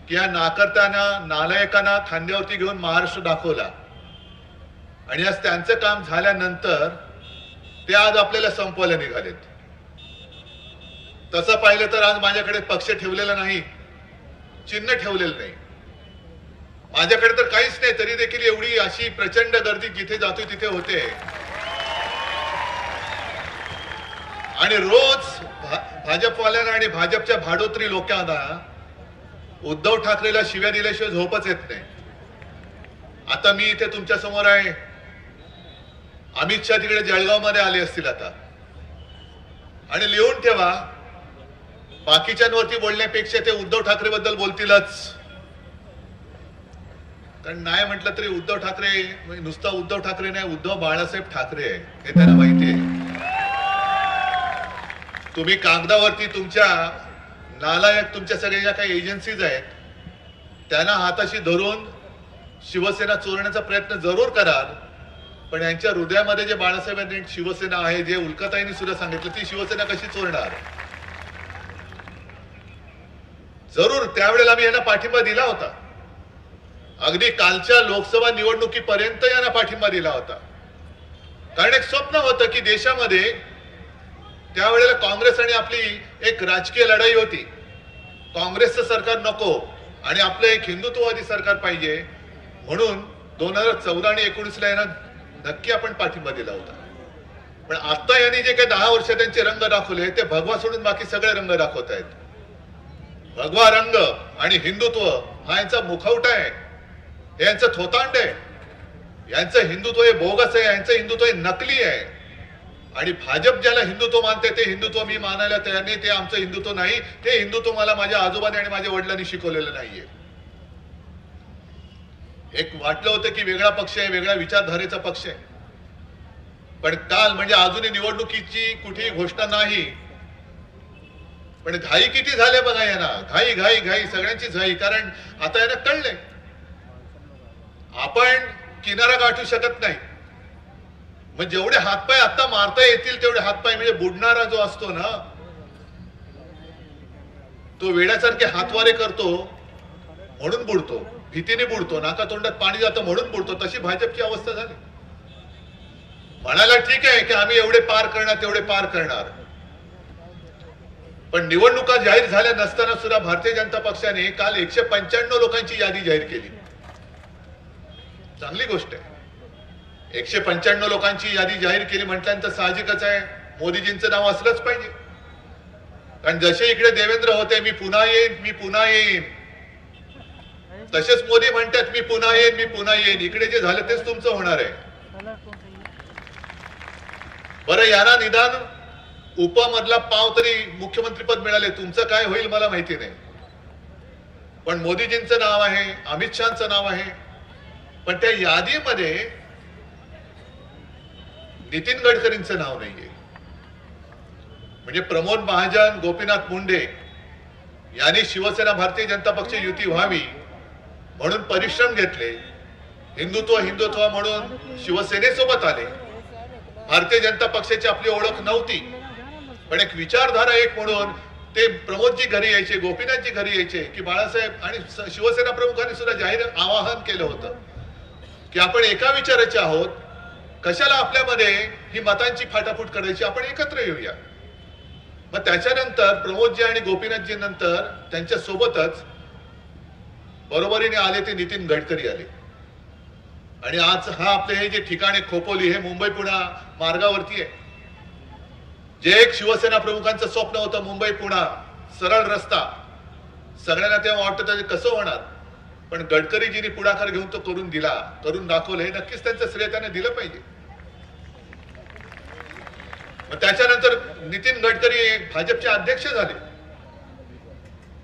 की या नाकर्त्यांना, नालायकांना खांद्यावरती घेऊन महाराष्ट्र दाखवला. आणि आज त्यांचं काम झाल्यानंतर ते आज आपल्याला संपवायला निघालेत. तसं पाहिलं तर आज माझ्याकडे पक्ष ठेवलेला नाही, चिन्ह ठेवलेलं नाही. माझ्याकडे तर काहीच नाही, तरी देखील एवढी अशी प्रचंड गर्दी जिथे जातोय तिथे होते. आणि रोज भाजपवाल्यांना आणि भाजपच्या भाडोत्री लोकांना उद्धव ठाकरेला शिव्या दिल्याशिवाय झोपच येत नाही. आता मी इथे तुमच्या समोर आहे, अमित शहा तिकडे जळगाव मध्ये आले असतील आता. आणि लिहून ठेवा, बाकीच्यांवरती बोलण्यापेक्षा ते उद्धव ठाकरे बद्दल बोलतीलच. कारण नाही म्हटलं तरी उद्धव ठाकरे नुसता उद्धव ठाकरे नाही, उद्धव बाळासाहेब ठाकरे आहे हे त्यांना माहिती आहे. तुम्ही कागदावरती तुमच्या नालायक, तुमच्या सगळ्या ज्या काही एजन्सीज आहेत त्यांना हाताशी धरून शिवसेना चोरण्याचा प्रयत्न जरूर कराल, पण यांच्या हृदयामध्ये जे बाळासाहेबांनी शिवसेना आहे, जे उल्काताईंनी सुद्धा सांगितलं, ती शिवसेना कशी चोरणार. जरूर त्यावेळेला मी यांना पाठिंबा दिला होता, अगदी कालच्या लोकसभा निवडणुकीपर्यंत यांना पाठिंबा दिला होता. कारण एक स्वप्न होतं की देशामध्ये त्यावेळेला काँग्रेस आणि आपली एक राजकीय लढाई होती. काँग्रेसचं सरकार नको आणि आपलं एक हिंदुत्ववादी सरकार पाहिजे, म्हणून 2014 आणि 19ला यांना नक्की आपण पाठिंबा दिला होता. पण आता यांनी जे काही 10 वर्ष त्यांचे रंग दाखवले ते भगवा सोडून बाकी सगळे रंग दाखवत आहेत. भगवा रंग आणि हिंदुत्व हा यांचा मुखवटा आहे, हे यांचं थोतांड आहे. यांचं हिंदुत्व हे बोगस आहे, यांचं हिंदुत्व हे नकली आहे. आणि भाजप ज्याला हिंदुत्व मानते ते हिंदुत्व मी मानायला तयार नाही. ते आमचं हिंदुत्व नाही, ते हिंदुत्व मला माझ्या आजोबांनी आणि माझ्या वडिलांनी शिकवलेलं नाहीये. एक वाटलं होतं की वेगळा पक्ष आहे, वेगळ्या विचारधारेचा पक्ष आहे, पण काल म्हणजे अजूनही निवडणुकीची कुठेही घोषणा नाही, पण घाई किती झाले बघा यांना. घाई घाई घाई सगळ्यांचीच घाई. कारण आता यांना कळलंय आपण किनारा गाठू शकत नाही. मग जेवढे हातपाय आता मारता येतील तेवढे हातपाय, म्हणजे बुडणारा जो असतो ना, तो वेड्यासारखे हातवारे करतो म्हणून बुडतो, भीतीने बुडतो, नाका तोंडात पाणी जातं म्हणून बुडतो. तशी भाजपची अवस्था झाली. म्हणायला ठीक आहे की आम्ही एवढे पार करणार तेवढे पार करणार, पण निवडणुका जाहीर झाल्या नसताना सुद्धा भारतीय जनता पक्षाने काल 195 लोकांची यादी जाहीर केली. चांगली गोष्ट आहे. 195 लोकांची यादी जाहीर केली म्हटल्यानंतर साहजिकच आहे मोदीजींचं नाव असलंच पाहिजे. कारण जसे इकडे देवेंद्र होते मी पुन्हा येईन, मी पुन्हा येईन, तसेच मोदी म्हणतात मी पुन्हा येईन. इकडे जे झालं तेच तुमचं होणार आहे. बरं, यांना निदान उपमधला पाव तरी मुख्यमंत्रीपद मिळाले. तुमचं काय होईल मला माहिती नाही, पण मोदीजींचं नाव आहे, अमित शहाचं नाव आहे. पण त्या यादीमध्ये नितीन गडकरींचं नाव नाहीये. म्हणजे प्रमोद महाजन, गोपीनाथ मुंडे यांनी शिवसेना भारतीय जनता पक्ष युती व्हावी म्हणून परिश्रम घेतले. हिंदुत्व म्हणून शिवसेनेसोबत आले. भारतीय जनता पक्षाची आपली ओळख नव्हती, पण एक विचारधारा एक म्हणून ते प्रमोदजी घरी यायचे, गोपीनाथजी घरी यायचे की बाळासाहेब आणि शिवसेना प्रमुखांनी सुद्धा जाहीर आवाहन केलं होतं की आपण एका विचाराचे आहोत, कशाला आपल्यामध्ये ही मतांची फाटाफूट करायची, आपण एकत्र येऊया. मग त्याच्यानंतर प्रमोदजी आणि गोपीनाथजी नंतर त्यांच्या सोबतच बरोबरीने आले ते नितीन गडकरी आले. आणि आज हा आपले हे जे ठिकाणे खोपोली हे मुंबई पुणे मार्गावरती आहे. जे एक शिवसेना प्रमुखांचं स्वप्न होतं, मुंबई पुणे सरळ रस्ता, सगळ्यांना तेव्हा वाटतं ते कसं होणार, पण गडकरीजींनी पुढाकार घेऊन तो करून दिला, करून दाखवलं. हे नक्कीच त्यांचं श्रेय त्यांना दिलं पाहिजे. मग त्याच्यानंतर नितीन गडकरी भाजपचे अध्यक्ष झाले.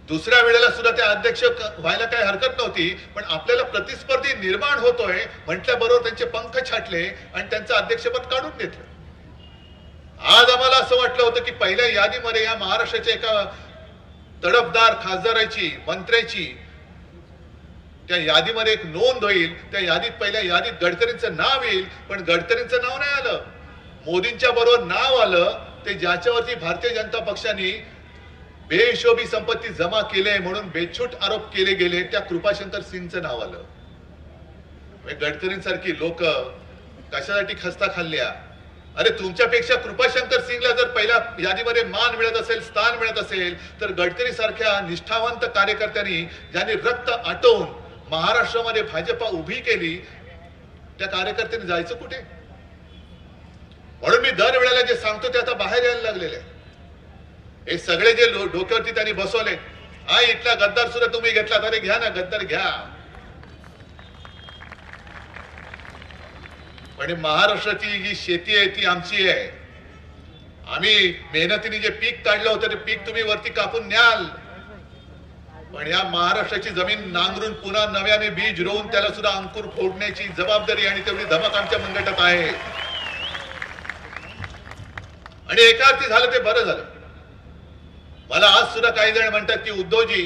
दुसऱ्या वेळेला सुद्धा ते अध्यक्ष व्हायला काही हरकत नव्हती, पण आपल्याला प्रतिस्पर्धी निर्माण होतोय म्हटल्याबरोबर त्यांचे पंख छाटले आणि त्यांचं अध्यक्षपद काढून घेतलं. आज आम्हाला असं वाटलं होतं की पहिल्या यादीमध्ये या महाराष्ट्राच्या एका तडफदार खासदाराची, मंत्र्याची त्या यादीमध्ये एक नोंद होईल. त्या यादीत पहिल्या यादीत गडकरींचं नाव येईल, पण गडकरींचं नाव नाही आलं. मोदींच्या बरोबर नाव आलं ते ज्याच्यावरती भारतीय जनता पक्षाने बेहिशोबी संपत्ती जमा केले म्हणून बेछूट आरोप केले गेले, त्या कृपाशंकर सिंगचं नाव आलं. गडकरींसारखी लोक कशासाठी खस्ता खाल्ल्या? अरे तुमच्यापेक्षा कृपाशंकर सिंगला जर पहिल्या यादीमध्ये मान मिळत असेल, स्थान मिळत असेल, तर गडकरी सारख्या निष्ठावंत कार्यकर्त्यांनी ज्यांनी रक्त आटवून महाराष्ट्रामध्ये भाजपा उभी केली, त्या कार्यकर्त्यांनी जायचं कुठे? म्हणून मी दरवेळेला जे सांगतो ते आता बाहेर यायला लागलेले आहे. हे सगळे जे डोक्यावरती त्यांनी बसवले, हा इथला गद्दार सुद्धा तुम्ही घेतला, अरे घ्या ना, गद्दार घ्या. पण महाराष्ट्राची जी शेती आहे ती आमची आहे. आम्ही मेहनतीने जे पीक काढलं होतं ते पीक तुम्ही वरती कापून न्याल, पण या महाराष्ट्राची जमीन नांगरून पुन्हा नव्याने बीज रोवून त्याला सुद्धा अंकुर फोडण्याची जबाबदारी आणि तेवढी धमक आमच्या मनगटात आहे. आणि एका अर्थी झालं ते बरं झालं. मला आज सुद्धा काही जण म्हणतात की उद्धवजी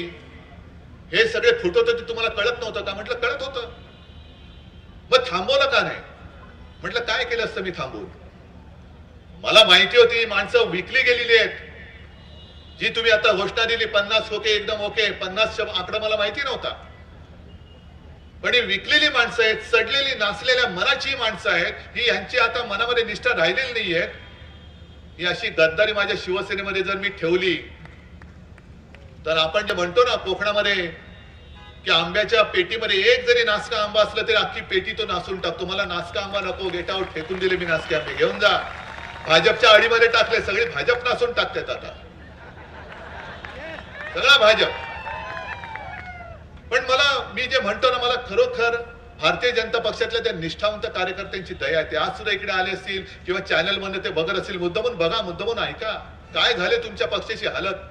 हे सगळे फुटवतं ते तुम्हाला कळत नव्हतं का? म्हटलं कळत होतं, मग थांबवलं का नाही? म्हटलं काय केलं असतं मी थांबवून? मला माहिती होती माणसं विकली गेलेली आहेत. जी तुम्ही आता घोषणा दिली 50 ओके, एकदम ओके, 50 आकडा मला माहिती नव्हता, पण ही विकलेली माणसं आहेत, सडलेली नाचलेल्या मनाची माणसं आहेत. ही यांची आता मनामध्ये निष्ठा राहिलेली नाहीये. ही अशी गद्दारी माझ्या शिवसेनेमध्ये जर मी ठेवली तर आपण जे म्हणतो ना कोकणामध्ये की आंब्याच्या पेटीमध्ये एक जरी नासका आंबा असला तरी अख्खी पेटी तो नासून टाकतो. मला नासका आंबा नको, गेट आउट, फेकून दिले मी नासके आंबे, घेऊन जा. भाजपच्या आडीमध्ये टाकले, सगळे भाजप नासून टाकतात आता, सगळा भाजप. पण मला मी जे म्हणतो ना, मला खरोखर भारतीय जनता पक्षातल्या त्या निष्ठावंत कार्यकर्त्यांची दया आहे. ते आज सुद्धा इकडे आले असतील किंवा चॅनल मध्ये ते बघत असतील, मुद्दामून बघा, मुद्दामून ऐका, काय झाले तुमच्या पक्षाची हालत.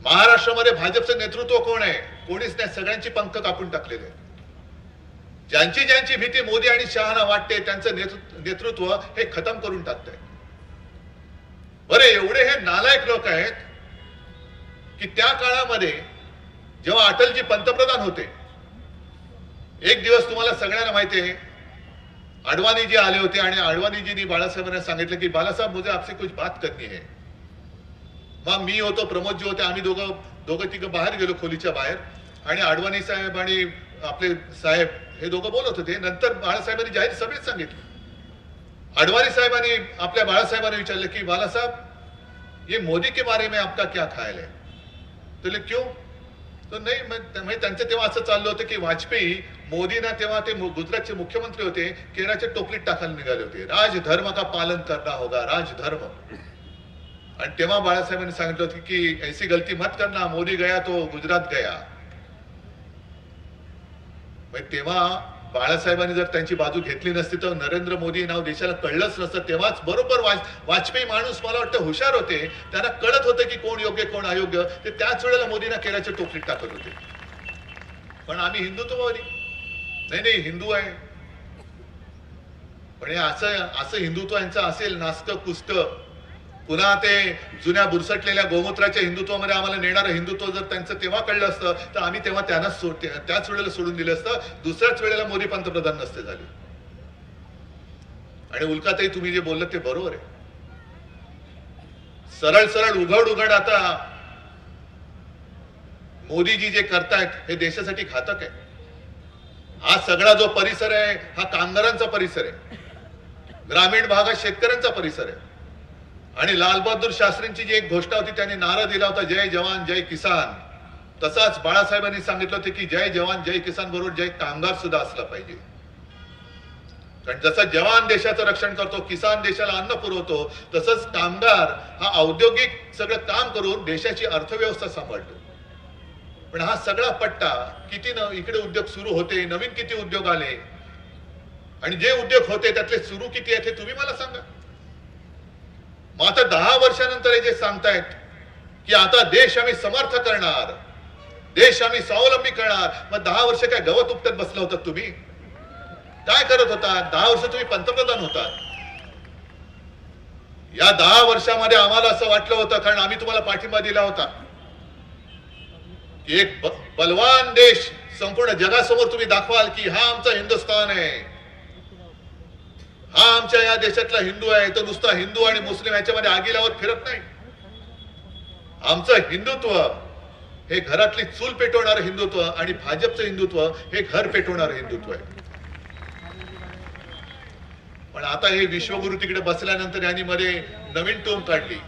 महाराष्ट्रामध्ये भाजपचं नेतृत्व कोण आहे? कोणीच नाही. सगळ्यांची पंख कापून टाकलेले. ज्यांची ज्यांची भीती मोदी आणि शहाना वाटते त्यांचं नेतृत्व हे खतम करून टाकतंय. बरे एवढे हे नालायक लोक आहेत की त्या काळामध्ये जेव्हा अटलजी पंतप्रधान होते, एक दिवस तुम्हाला सगळ्यांना माहिती आहे अडवाणीजी आले होते आणि अडवाणीजींनी बाळासाहेबांना सांगितलं की बाळासाहेब मुझे आपसे कुछ बात करनी है. मग मी होतो, प्रमोदजी होते, आम्ही दोघं तिघं बाहेर गेलो खोलीच्या बाहेर, आणि अडवाणी साहेब आणि आपले साहेब हे दोघं बोलत होते. नंतर बाळासाहेबांनी जाहीर सभेत सांगितलं, अडवाणी साहेबांनी आपल्या बाळासाहेबांना विचारलं की बाळासाहेब ये मोदी के बारे में आपका क्या ख्याल है? तो क्यों? तो नाही, म्हणजे त्यांचं तेव्हा असं चाललं होतं की वाजपेयी मोदींना तेव्हा ते गुजरातचे मुख्यमंत्री होते, केराच्या टोपलीत टाकायला निघाले होते. राजधर्म का पालन करना होगा, राजधर्म. आणि तेव्हा बाळासाहेबांनी सांगितलं होतं की ऐसी गलती मत करना, मोदी गया तो गुजरात गया. म्हणजे तेव्हा बाळासाहेबांनी जर त्यांची बाजू घेतली नसती तर नरेंद्र मोदी नाव देशाला कळलंच नसतं. तेव्हाच बरोबर वाजपेयी माणूस मला वाटतं हुशार होते, त्यांना कळत होतं की कोण योग्य कोण अयोग्य, ते त्याच वेळेला मोदींना केराच्या टोपलीत टाकत होते. पण आम्ही हिंदुत्ववादी नाही हिंदू आहे, पण हे असं हिंदुत्व यांचं असेल नास्तं कुस्तं. पुन्हा ते जुन्या बुरसटलेल्या गोमूत्राच्या हिंदुत्वामध्ये आम्हाला नेणारं हिंदुत्व जर त्यांचं तेव्हा कळलं असतं तर आम्ही तेव्हा त्याच वेळेला सोडून दिलं असतं. दुसऱ्याच वेळेला मोदी पंतप्रधान नसते झाले. आणि उल्काताई तुम्ही जे बोललं ते बरोबर आहे. सरळ सरळ उघड आता मोदीजी जे करतायत हे देशासाठी घातक आहे. हा सगळा जो परिसर आहे हा कामगारांचा परिसर आहे, ग्रामीण भागात शेतकऱ्यांचा परिसर आहे. आणि लालबहादूर शास्त्रींची जी एक घोषणा होती, त्यांनी नारा दिला होता जय जवान जय किसान. तसाच बाळासाहेबांनी सांगितलं होतं की जय जवान जय किसान बरोबर जय कामगार सुद्धा असला पाहिजे. कारण जसं जवान देशाचं रक्षण करतो, किसान देशाला अन्न पुरवतो, तसंच कामगार हा औद्योगिक सगळं काम करून देशाची अर्थव्यवस्था सांभाळतो. पण हा सगळा पट्टा किती इकडे उद्योग सुरू होते, नवीन किती उद्योग आले, आणि जे उद्योग होते त्यातले सुरू किती आहेत हे तुम्ही मला सांगा. मग आता 10 वर्षानंतर हे जे सांगतायत की आता देश आम्ही समर्थ करणार, देश आम्ही स्वावलंबी करणार, मग 10 वर्ष काय गवत उपटत बसला होता तुम्ही? काय करत होता? 10 वर्ष तुम्ही पंतप्रधान होता. या 10 वर्षामध्ये आम्हाला असं वाटलं होतं, कारण आम्ही तुम्हाला पाठिंबा दिला होता की एक बलवान देश संपूर्ण जगासमोर तुम्ही दाखवाल की हा आमचा हिंदुस्थान आहे, हा आमच्या या देशातला हिंदू आहे, तो नुसता हिंदू आणि मुस्लिम याच्यामध्ये आगीलावर फिरत नाही. आमचं हिंदुत्व हे घरातली चूल पेटवणारं हिंदुत्व आणि भाजपचं हिंदुत्व हे घर पेटवणारं हिंदुत्व आहे. पण आता हे विश्वगुरु तिकडे बसल्यानंतर यांनी मध्ये नवीन टोम काढली,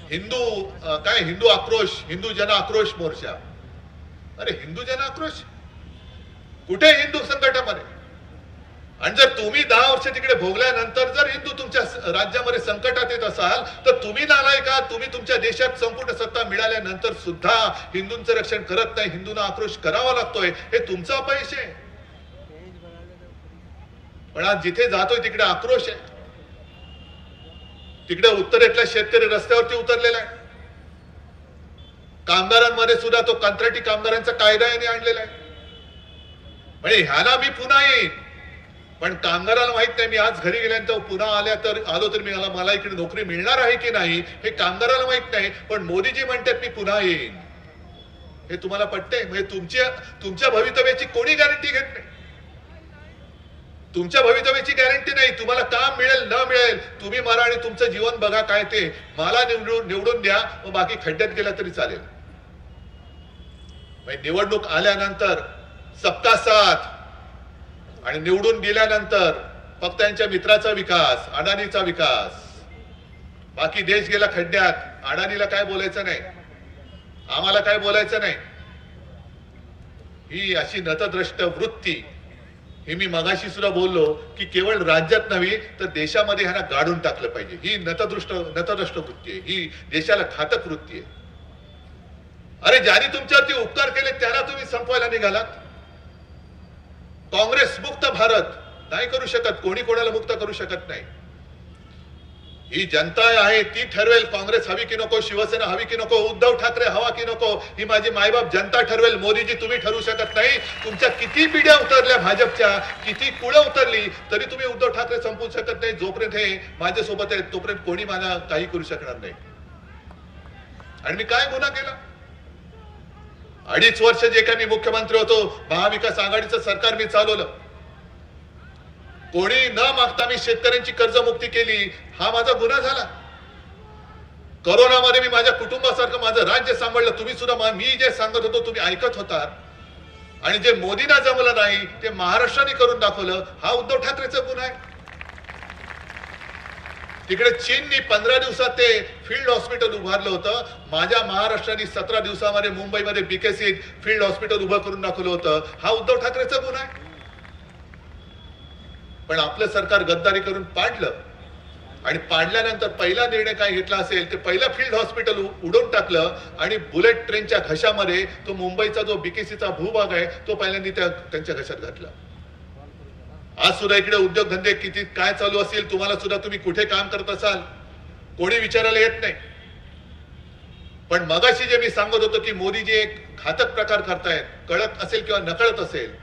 हिंदू आक्रोश, हिंदू जन आक्रोश मोर्चा. अरे हिंदू जन आक्रोश कुठे हिंदू संकटामध्ये? आणि जर तुम्ही 10 वर्ष तिकडे भोगल्यानंतर जर हिंदू तुमच्या राज्यामध्ये संकटात येत असाल तर तुम्ही नालायक आहात. तुम्ही तुमच्या देशात संपूर्ण सत्ता मिळाल्यानंतर सुद्धा हिंदूंचं रक्षण करत नाही, हिंदूंना आक्रोश करावा लागतोय, हे तुमचा अपयश आहे. पण आज जिथे जातोय तिकडे आक्रोश आहे. तिकडे उत्तरेतला शेतकरी रस्त्यावरती उतरलेला आहे. कामगारांमध्ये सुद्धा तो कंत्राटी कामगारांचा कायदा यांनी आणलेला आहे. म्हणजे ह्याला मी पुन्हा येईन, पण कामगाराला माहित नाही मी आज घरी गेल्यानंतर पुन्हा आलो तर मला इकडे नोकरी मिळणार आहे की नाही हे कामगाराला माहित नाही. पण मोदीजी म्हणतात मी पुन्हा येईन. हे तुम्हाला पटतंय? म्हणजे तुमच्या भवितव्याची कोणी गॅरंटी घेत नाही. तुमच्या भवितव्याची गॅरंटी नाही. तुम्हाला काम मिळेल न मिळेल तुम्ही मारा आणि तुमचं जीवन बघा काय ते. मला निवडून द्या, मग बाकी खड्ड्यात गेला तरी चालेल. निवडणूक आल्यानंतर सबका साथ आणि निवडून गेल्यानंतर फक्त त्यांच्या मित्राचा विकास, अडाणीचा विकास, बाकी देश गेला खड्ड्यात. अडाणीला काय बोलायचं नाही, आम्हाला काय बोलायचं नाही. ही अशी नतद्रष्ट वृत्ती, ही मी मगाशी सुद्धा बोललो की केवळ राज्यात नव्हे तर देशामध्ये ह्यांना गाडून टाकलं पाहिजे. ही नतद्रष्ट वृत्ती आहे, ही देशाला घातक वृत्ती आहे. अरे ज्यांनी तुमच्यावरती उपकार केले त्याला तुम्ही संपवायला निघालात. काँग्रेस मुक्त भारत नाही करू शकत, कोणी कोणाला मुक्त करू शकत नाही. ही जनता आहे ती ठरवेल काँग्रेस हवी की नको, शिवसेना हवी की नको, उद्धव ठाकरे हवा की नको, ही माझी मायबाप जनता ठरवेल. मोदीजी तुम्ही ठरवू शकत नाही. तुमच्या किती पिढ्या उतरल्या भाजपच्या, किती कुळं उतरली तरी तुम्ही उद्धव ठाकरे संपवू शकत नाही. जोपर्यंत हे माझ्यासोबत आहे तोपर्यंत कोणी मला काही करू शकणार नाही. आणि मी काय गुन्हा केला? 2.5 वर्ष जे काही मी मुख्यमंत्री होतो, महाविकास आघाडीचं सरकार मी चालवलं. कोणी न मागता मी शेतकऱ्यांची कर्जमुक्ती केली, हा माझा गुन्हा झाला. कोरोनामध्ये मी माझ्या कुटुंबासारखं माझं राज्य सांभाळलं. तुम्ही सुद्धा मी जे सांगत होतो तुम्ही ऐकत होता. आणि जे मोदींना जमलं नाही ते महाराष्ट्राने करून दाखवलं, हा उद्धव ठाकरेचा गुन्हा आहे. तिकडे चीननी 15 दिवसात ते फील्ड हॉस्पिटल उभारलं होतं. माझ्या महाराष्ट्राने 17 दिवसामध्ये मुंबईमध्ये बीकेसी फील्ड हॉस्पिटल उभं करून दाखवलं होतं. हा उद्धव ठाकरेचा गुन्हा आहे. पण आपलं सरकार गद्दारी करून पाडलं आणि पाडल्यानंतर पहिला निर्णय काय घेतला असेल ते पहिलं फील्ड हॉस्पिटल उडवून टाकलं आणि बुलेट ट्रेनच्या घशामध्ये तो मुंबईचा जो बीकेसीचा भूभाग आहे तो पहिल्यांदा त्यांच्या घशात घातला. आज सुद्धा इकडे उद्योगधंदे किती काय चालू असेल तुम्हाला सुद्धा तुम्ही कुठे काम करत असाल कोणी विचारायला येत नाही. पण मगाशी जे मी सांगत होतो की मोदीजी एक घातक प्रकार करतायत, कळत असेल किंवा नकळत असेल,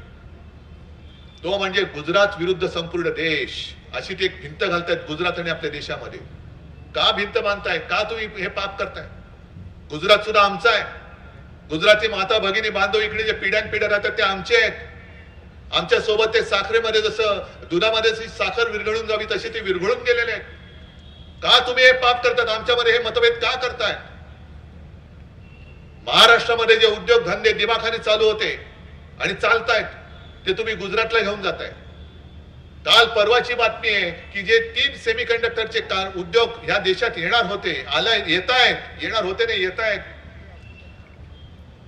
तो म्हणजे गुजरात विरुद्ध संपूर्ण देश अशी ती एक भिंत घालतायत गुजरात आणि आपल्या देशामध्ये. का भिंत बांधताय? का तुम्ही हे पाप करताय? गुजरात सुद्धा आमचं आहे. गुजराती माता भगिनी बांधव इकडे जे पिढ्यानपिढ्या राहतात ते आमचे आहेत. आमच्या सोबत ते साखरेमध्ये जसं दुधामध्ये जशी साखर विरघळून जावी तशी ते विरघळून गेलेले आहेत. का तुम्ही हे पाप करतात? आमच्यामध्ये हे मतभेद का करताय? महाराष्ट्रामध्ये जे उद्योग धंदे दिमाखाने चालू होते आणि चालतायत ते तुम्ही गुजरातला घेऊन जाताय. काल परवाची बातमी आहे की जे 3 सेमीकंडक्टरचे उद्योग ह्या देशात येणार होते, येत आहेत, येणार होते नाही येत आहेत,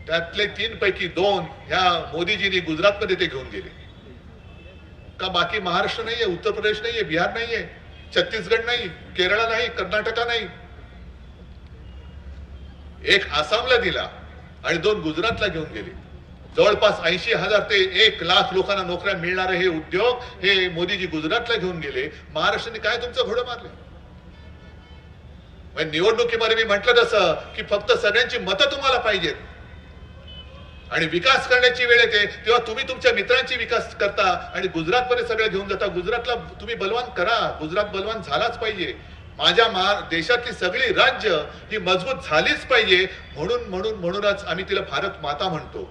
त्यातले 3 पैकी 2 ह्या मोदीजींनी गुजरातमध्ये ते घेऊन गेले. का बाकी महाराष्ट्र नाहीये, उत्तर प्रदेश नाहीये, बिहार नाहीये, छत्तीसगड नाही, केरळ नाही, कर्नाटका नाही. एक आसामला दिला आणि 2 गुजरातला घेऊन गेले. जवळपास 80,000 ते 1,00,000 लोकांना नोकऱ्या मिळणारे हे उद्योग हे मोदीजी गुजरातला घेऊन गेले. महाराष्ट्राने काय तुमचं घोडं मारलं? निवडणुकीमध्ये मी म्हटलं तसं की फक्त सगळ्यांची मतं तुम्हाला पाहिजेत आणि विकास करण्याची वेळ येते तेव्हा तुम्ही तुमच्या मित्रांची विकास करता आणि गुजरातमध्ये सगळं घेऊन जाता. गुजरातला तुम्ही बलवान करा, गुजरात बलवान झालाच पाहिजे. माझ्या देशातली सगळी राज्य ही मजबूत झालीच पाहिजे. म्हणूनच आम्ही तिला भारत माता म्हणतो.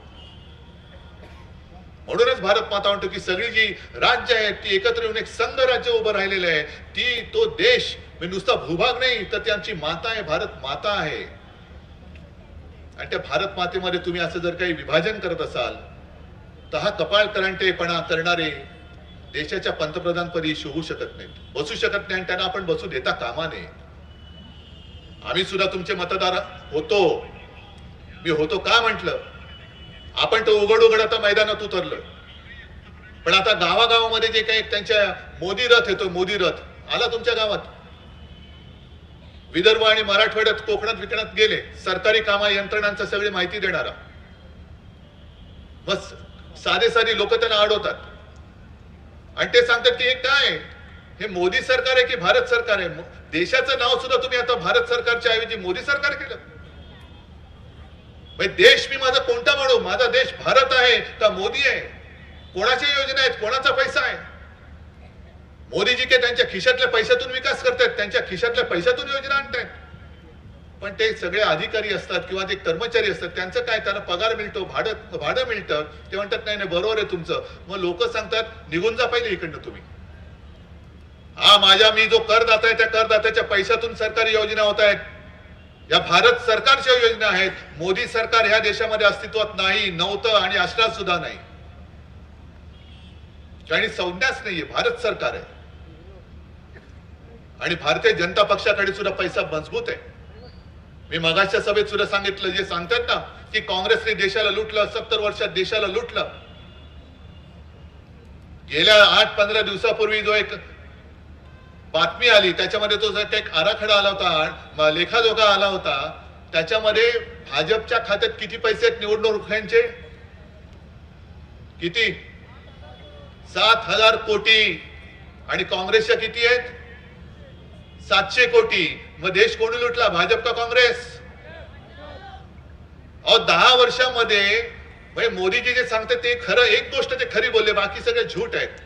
म्हणूनच भारत माता म्हणतो की सगळी जी राज्य आहेत ती एकत्र येऊन एक संघ राज्य उभं राहिलेलं आहे. तो देश नुसता भूभाग नाही तर ती आमची माता आहे, भारत माता आहे. आणि त्या भारत मातेमध्ये तुम्ही असं जर काही विभाजन करत असाल तर हा कपाळ करंटेपणा करणारे देशाच्या पंतप्रधानपदी शोभू शकत नाहीत, बसू शकत नाही आणि त्यांना आपण बसू देता कामा नये. आम्ही सुद्धा तुमचे मतदार होतो. मी होतो का म्हटलं? आपण तो उघड आता मैदानात उतरलं. पण आता गावागावामध्ये जे काही त्यांच्या मोदी रथ येतो, मोदी रथ आला तुमच्या गावात. विदर्भ आणि मराठवाड्यात कोकणात विकणात गेले सरकारी कामा यंत्रणांचा सगळी माहिती देणारा. बस साधे लोक त्यांना अडवतात आणि ते सांगतात की हे काय, हे मोदी सरकार आहे की भारत सरकार आहे? देशाचं नाव सुद्धा तुम्ही आता भारत सरकारच्या ऐवजी मोदी सरकार केलं. देश मी माझा कोणता म्हणू? माझा देश भारत आहे का मोदी आहे? कोणाच्या योजना आहेत, कोणाचा पैसा आहे? मोदीजी के त्यांच्या खिशातल्या पैशातून विकास करतायत, त्यांच्या खिशातल्या पैशातून योजना आणतायत. पण ते सगळे अधिकारी असतात किंवा ते कर्मचारी असतात, त्यांचं काय? त्यांना पगार मिळतो, भाडं मिळतं. ते म्हणतात नाही बरोबर आहे तुमचं. मग लोक सांगतात निघून जा पहिले इकडनं तुम्ही. मी जो करदाता आहे त्या करदात्याच्या पैशातून सरकारी योजना होत आहेत. या भारत सरकारच्या योजना आहेत. मोदी सरकार ह्या देशामध्ये अस्तित्वात नाही, नव्हतं आणि असणार सुद्धा नाही. आणि संज्ञाच नाहीये, भारत सरकार आहे. आणि भारतीय जनता पक्षाकडे सुद्धा पैसा मजबूत आहे. मी मगाच्या सभेत सुद्धा सांगितलं, जे सांगतात ना की काँग्रेसने देशाला लुटलं, 70 वर्षात देशाला लुटलं. गेल्या 8-15 दिवसापूर्वी जो एक बातमी आली त्याच्यामध्ये तो एक आराखडा आला होता, लेखाजोखा आला होता. त्याच्यामध्ये भाजपच्या खात्यात किती पैसे आहेत निवडणुकांचे? किती? 7,000 कोटी. आणि काँग्रेसच्या किती आहेत? 700 कोटी. मग देश कोणी लुटला, भाजप का काँग्रेस? 10 वर्षामध्ये मोदीजी जे सांगतात ते खरं, एक गोष्ट ते खरी बोलले, बाकी सगळे झूट आहेत.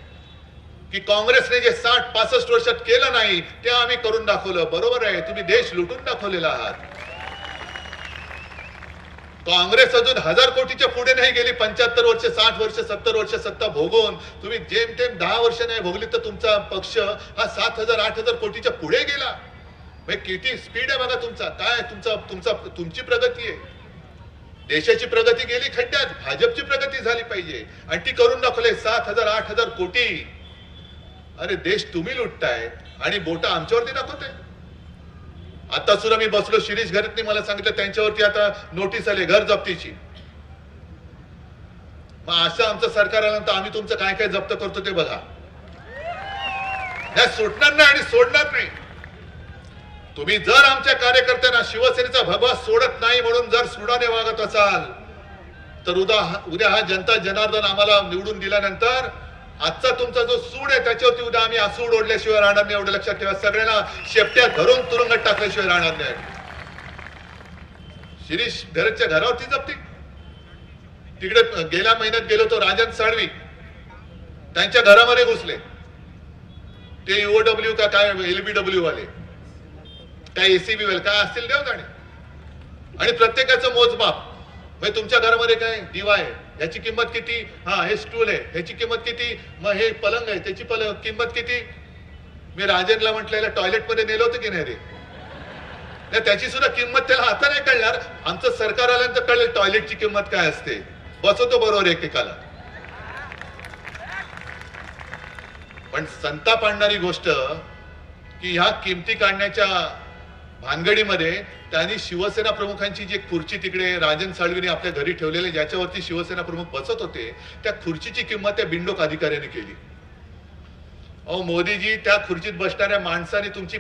की काँग्रेसने जे 60-65 वर्षात केलं नाही ते आम्ही करून दाखवलं. बरोबर आहे, तुम्ही देश लुटून दाखवलेला आहात. काँग्रेस अजून 1000 कोटीच्या पुढे नाही गेली. 75 वर्ष, 60 वर्ष, 70 वर्ष सत्ता भोगून तुम्ही जेमतेम 10 वर्ष नाही भोगली तर तुमचा पक्ष हा 7,000-8,000 कोटीच्या पुढे गेला. किती स्पीड आहे बघा तुमचा. काय तुमची प्रगती आहे. देशाची प्रगती गेली खड्ड्यात, भाजपची प्रगती झाली पाहिजे आणि ती करून दाखवले. 7,000-8,000 कोटी. अरे देश तुम्ही लुटताय आणि बोटा आमच्यावरती दाखवताय. आता सुद्धा मी बसलो, शिरीष घरतनी मला सांगितलं त्यांच्यावरती आता नोटीस आली घर जप्तीची. मग असं आमचं सरकार आल्यानंतर आम्ही तुमचं काय काय जप्त करतो ते बघा. सुटणार नाही आणि सोडणार नाही. तुम्ही जर आमच्या कार्यकर्त्यांना शिवसेनेचा भगवा सोडत नाही म्हणून जर सुडाने वागत असाल तर उद्या हा जनता जनार्दन आम्हाला निवडून दिल्यानंतर आजचा तुमचा जो सूड आहे त्याच्यावरती उद्या आम्ही हा सूड ओढल्याशिवाय राहणार नाही. एवढं लक्षात ठेवा. सगळ्यांना शेपट्या धरून तुरुंगात टाकल्याशिवाय राहणार नाही. शिरीष घरच्या घरावरती जप्ती. तिकडे गेल्या महिन्यात गेलो तो राजन साळवी त्यांच्या घरामध्ये घुसले. ते यूओडब्ल्यू का काय एलबीडब्ल्यू वाले काय एसीबी वाले काय असतील देव जाणे. आणि प्रत्येकाचं मोजमाप म्हणजे तुमच्या घरामध्ये काय दिवा आहे याची किंमत किती, हा हे स्टूल आहे ह्याची किंमत किती, मग हे पलंग आहे त्याची किंमत किती. मी राजनला म्हटलेलं टॉयलेट मध्ये नेलं होतं की नाही रे, त्याची सुद्धा किंमत त्याला आता नाही कळणार. आमचं सरकार आल्यानंतर कळेल टॉयलेटची किंमत काय असते. बसवतो बरोबर एकेकाला. पण संताप आणणारी गोष्ट की ह्या किमती काढण्याच्या भानगडीमध्ये त्यांनी शिवसेना प्रमुखांची जी खुर्ची तिकडे राजन साळवीने आपल्या घरी ठेवलेली ज्याच्यावरती शिवसेना प्रमुख बसत होते त्या खुर्चीची किंमत त्या बिंडोक अधिकाऱ्याने केली. अहो मोदीजी, त्या खुर्चीत बसणाऱ्या माणसाने तुमची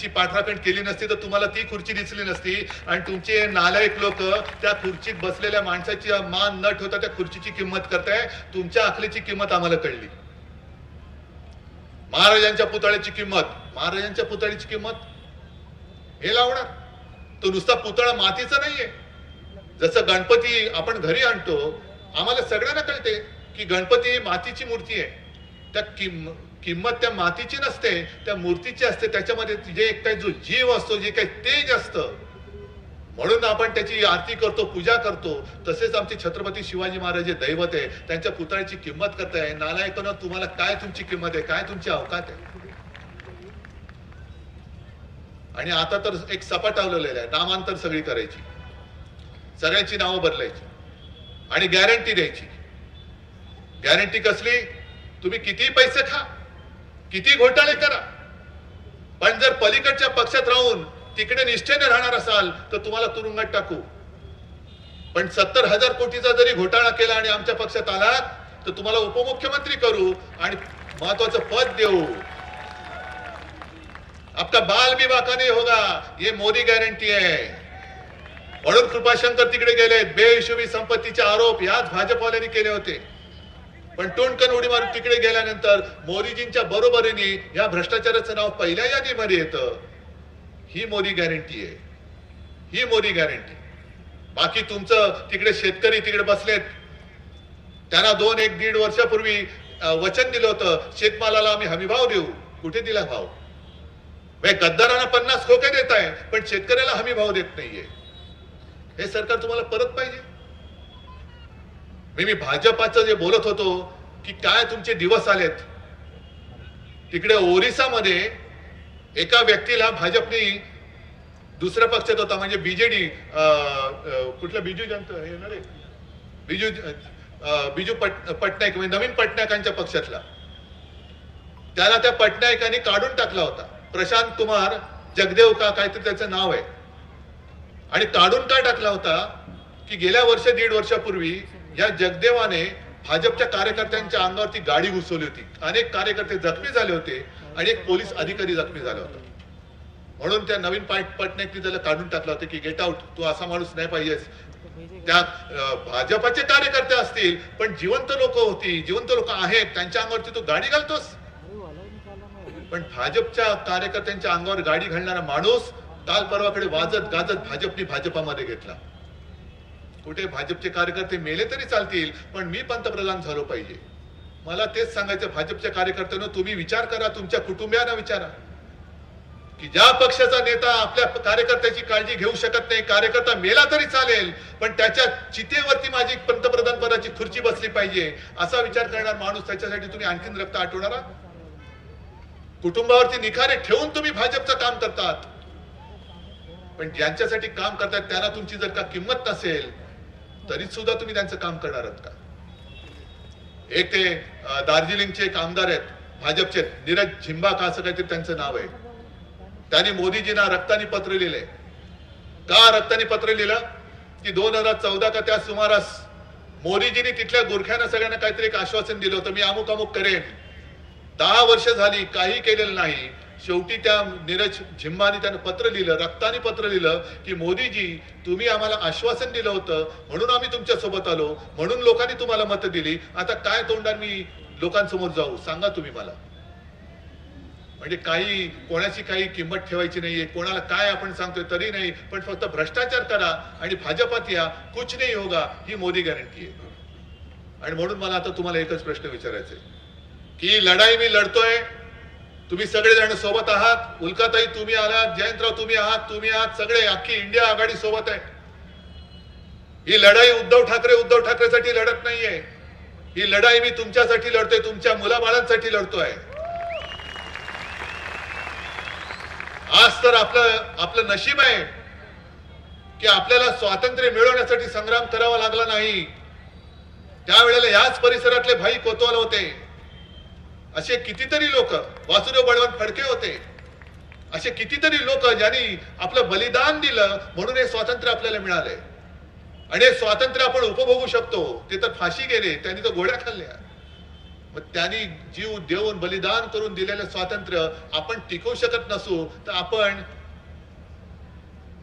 पाठराखण केली नसती तर तुम्हाला ती खुर्ची दिसली नसती. आणि तुमचे नालायक लोक त्या खुर्चीत बसलेल्या माणसाची मान न ठेवता त्या खुर्चीची किंमत करताय. तुमच्या अकलेची किंमत आम्हाला कळली. महाराजांच्या पुतळ्याची किंमत हे लावणार. तो नुसता पुतळा मातीचा नाहीये. जसं गणपती आपण घरी आणतो, आम्हाला सगळ्यांना कळते की गणपती ही मातीची मूर्ती आहे. त्या किंमत त्या मातीची नसते, त्या मूर्तीची असते. त्याच्यामध्ये जे काही जो जीव असतो, जे काही तेज असतं, म्हणून आपण त्याची आरती करतो, पूजा करतो. तसेच आमचे छत्रपती शिवाजी महाराज जे दैवत आहे त्यांच्या पुतळ्याची किंमत करताय. नालायकांनो, तुम्हाला काय तुमची किंमत आहे, काय तुमची अवकात आहे. आणि आता तर एक सपाट आवलेलं आहे. नामांतर सगळी करायची, सगळ्यांची नावं बदलायची आणि गॅरंटी द्यायची. गॅरंटी कसली? तुम्ही किती पैसे खा, किती घोटाळे करा, पण जर पलीकडच्या पक्षात राहून तिकडे निष्ठेने राहणार असाल तर तुम्हाला तुरुंगात टाकू. पण 70,000 कोटीचा जरी घोटाळा केला आणि आमच्या पक्षात आलात तर तुम्हाला उपमुख्यमंत्री करू आणि महत्वाचं पद देऊ. आपका बाल भी बाका नहीं होगा, ये मोदी गॅरंटी आहे. म्हणून कृपाशंकर तिकडे गेले. बेहिशोबी संपत्तीचे आरोप याच भाजपवाल्यांनी केले होते. पण टोणकन उडी मारून तिकडे गेल्यानंतर मोदीजींच्या बरोबरीने या भ्रष्टाचाराचं नाव पहिल्या यादीमध्ये येतं. ही मोदी गॅरंटी आहे, ही मोदी गॅरंटी. बाकी तुमचं तिकडे शेतकरी तिकडे बसलेत. त्यांना 2-1-1.5 वर्षापूर्वी वचन दिलं होतं शेतमालाला आम्ही हमीभाव देऊ. कुठे दिला भाव? गद्दारांना 50 खोके देत आहे पण शेतकऱ्याला हमी भाव देत नाहीये. हे सरकार तुम्हाला परत पाहिजे. मी भाजपाचं जे बोलत होतो की काय तुमचे दिवस आलेत. तिकडे ओरिसामध्ये एका व्यक्तीला भाजपने, दुसऱ्या पक्षात होता म्हणजे बीजेडी, कुठला बिजू जनता येणार आहे, बिजू पटनायक म्हणजे नवीन पटनायकांच्या पक्षातला, त्याला त्या पटनायकांनी काढून टाकला होता. प्रशांत कुमार जगदेव का काहीतरी त्याचं नाव आहे. आणि काढून काय टाकला होता की गेल्या 1.5 वर्षापूर्वी या जगदेवाने भाजपच्या कार्यकर्त्यांच्या अंगावरती गाडी घुसवली होती. अनेक कार्यकर्ते जखमी झाले होते आणि एक पोलीस अधिकारी जखमी झाला होता. म्हणून त्या नवीन पटनायकने त्याला काढून टाकलं होतं की गेट आउट, तू असा माणूस नाही पाहिजेस. त्या भाजपाचे कार्यकर्ते असतील पण जिवंत लोक होती, जिवंत लोक आहेत, त्यांच्या अंगावरती तू गाडी घालतोस. पण भाजपच्या कार्यकर्त्यांच्या अंगावर गाडी घालणारा माणूस काल परवाकडे वाजत गाजत भाजपामध्ये घेतला. कुठे भाजपचे कार्यकर्ते मेले तरी चालतील पण मी पंतप्रधान झालो पाहिजे. मला तेच सांगायचं भाजपच्या कार्यकर्त्यांना, तुम्ही विचार करा, तुमच्या कुटुंबियांना विचारा की ज्या पक्षाचा नेता आपल्या कार्यकर्त्याची काळजी घेऊ शकत नाही, कार्यकर्ता मेला तरी चालेल पण त्याच्या चितेवरती माझी पंतप्रधान पदाची खुर्ची बसली पाहिजे असा विचार करणार माणूस, त्याच्यासाठी तुम्ही आणखीन रक्त आटवणारा. कुटुंबावरती निखारे ठेवून तुम्ही भाजपचं काम करतात पण ज्यांच्यासाठी काम करतात त्यांना तुमची जर का किंमत नसेल तरी सुद्धा तुम्ही त्यांचं काम करणार आहात का? एक ते दार्जिलिंगचे एक आमदार आहेत भाजपचे, नीरज झिंबा का असं काहीतरी त्यांचं नाव आहे. त्यांनी मोदीजींना रक्तानी पत्र लिहिलंय. का रक्तानी पत्र लिहिलं की 2014 का त्या सुमारास मोदीजींनी तिथल्या गुरख्यांना सगळ्यांना काहीतरी एक आश्वासन दिलं होतं, मी अमुक अमुक करेन. 10 वर्ष झाली काही केलेलं नाही. शेवटी त्या नीरज झिम्मानी त्यानं पत्र लिहिलं, रक्तानी पत्र लिहिलं की मोदीजी तुम्ही आम्हाला आश्वासन दिलं होतं म्हणून आम्ही तुमच्या सोबत आलो, म्हणून लोकांनी तुम्हाला मतं दिली. आता काय तोंडाने मी लोकांसमोर जाऊ सांगा तुम्ही मला. म्हणजे काही कोणाची काही किंमत ठेवायची नाहीये, कोणाला काय आपण सांगतोय तरी नाही, पण फक्त भ्रष्टाचार करा आणि भाजपात या, कुछ नाही होगा, ही मोदी गॅरंटी आहे. आणि म्हणून मला आता तुम्हाला एकच प्रश्न विचारायचा आहे की लढाई मी लढतोय, तुम्ही सगळेजण सोबत आहात, उल्काताई तुम्ही आलात, जयंतराव तुम्ही आहात, सगळे अख्खी इंडिया आघाडी सोबत आहे. ही लढाई उद्धव ठाकरेसाठी लढत नाहीये, ही लढाई मी तुमच्यासाठी लढतोय, तुमच्या मुलाबाळांसाठी लढतोय. आज तर आपलं नशीब आहे की आपल्याला स्वातंत्र्य मिळवण्यासाठी संग्राम करावा लागला नाही. त्यावेळेला याच परिसरातले भाई कोतवाल होते, असे कितीतरी लोक, वासुदेव बळवंत फडके होते, असे कितीतरी लोक ज्यांनी आपलं बलिदान दिलं म्हणून हे स्वातंत्र्य आपल्याला मिळाले. आणि हे स्वातंत्र्य आपण उपभोगू शकतो. ते तर फाशी गेले, त्यांनी तर गोळ्या खाल्ल्या. मग त्यांनी जीव देऊन बलिदान करून दिलेलं स्वातंत्र्य आपण टिकवू शकत नसू तर आपण,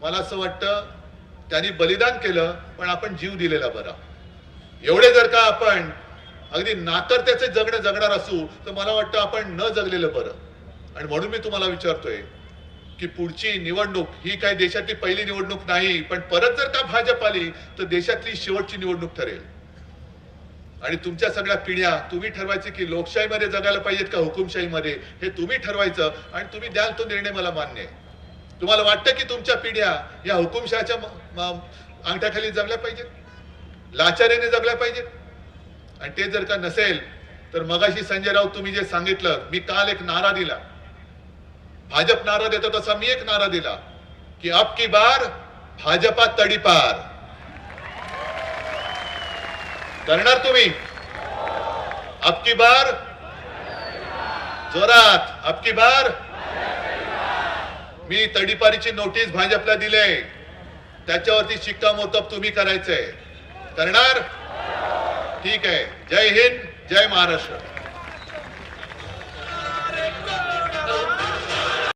मला असं वाटतं त्यांनी बलिदान केलं पण आपण जीव दिलेला बरा. एवढे जर का आपण अगदी नाकर्त्याचे जगणं जगणार असू तर मला वाटतं आपण न जगलेलं बरं. आणि म्हणून मी तुम्हाला विचारतोय की पुढची निवडणूक ही काही देशातली पहिली निवडणूक नाही, पण परत जर का भाजप आली तर देशातली शेवटची निवडणूक ठरेल. आणि तुमच्या सगळ्या पिढ्या तुम्ही ठरवायचे की लोकशाहीमध्ये जगायला पाहिजेत का हुकुमशाहीमध्ये, हे तुम्ही ठरवायचं आणि तुम्ही द्याल तो निर्णय मला मान्य आहे. तुम्हाला वाटतं की तुमच्या पिढ्या या हुकुमशाहीच्या अंगठ्याखाली जगल्या पाहिजेत, लाचारीने जगल्या पाहिजेत? आणि ते जर का नसेल तर मगाशी संजय राऊत तुम्ही जे सांगितलं, मी काल एक नारा दिला, भाजप नारा देतो तसा मी एक नारा दिला की अब की बार भाजपा तडीपार. करणार तुम्ही? अब की बार जोरात, अब की बार. मी तडीपारीची नोटीस भाजपला दिले, त्याच्यावरती शिक्कामोर्तब तुम्ही करायचंय. करणार? ठीक आहे. जय हिंद, जय महाराष्ट्र.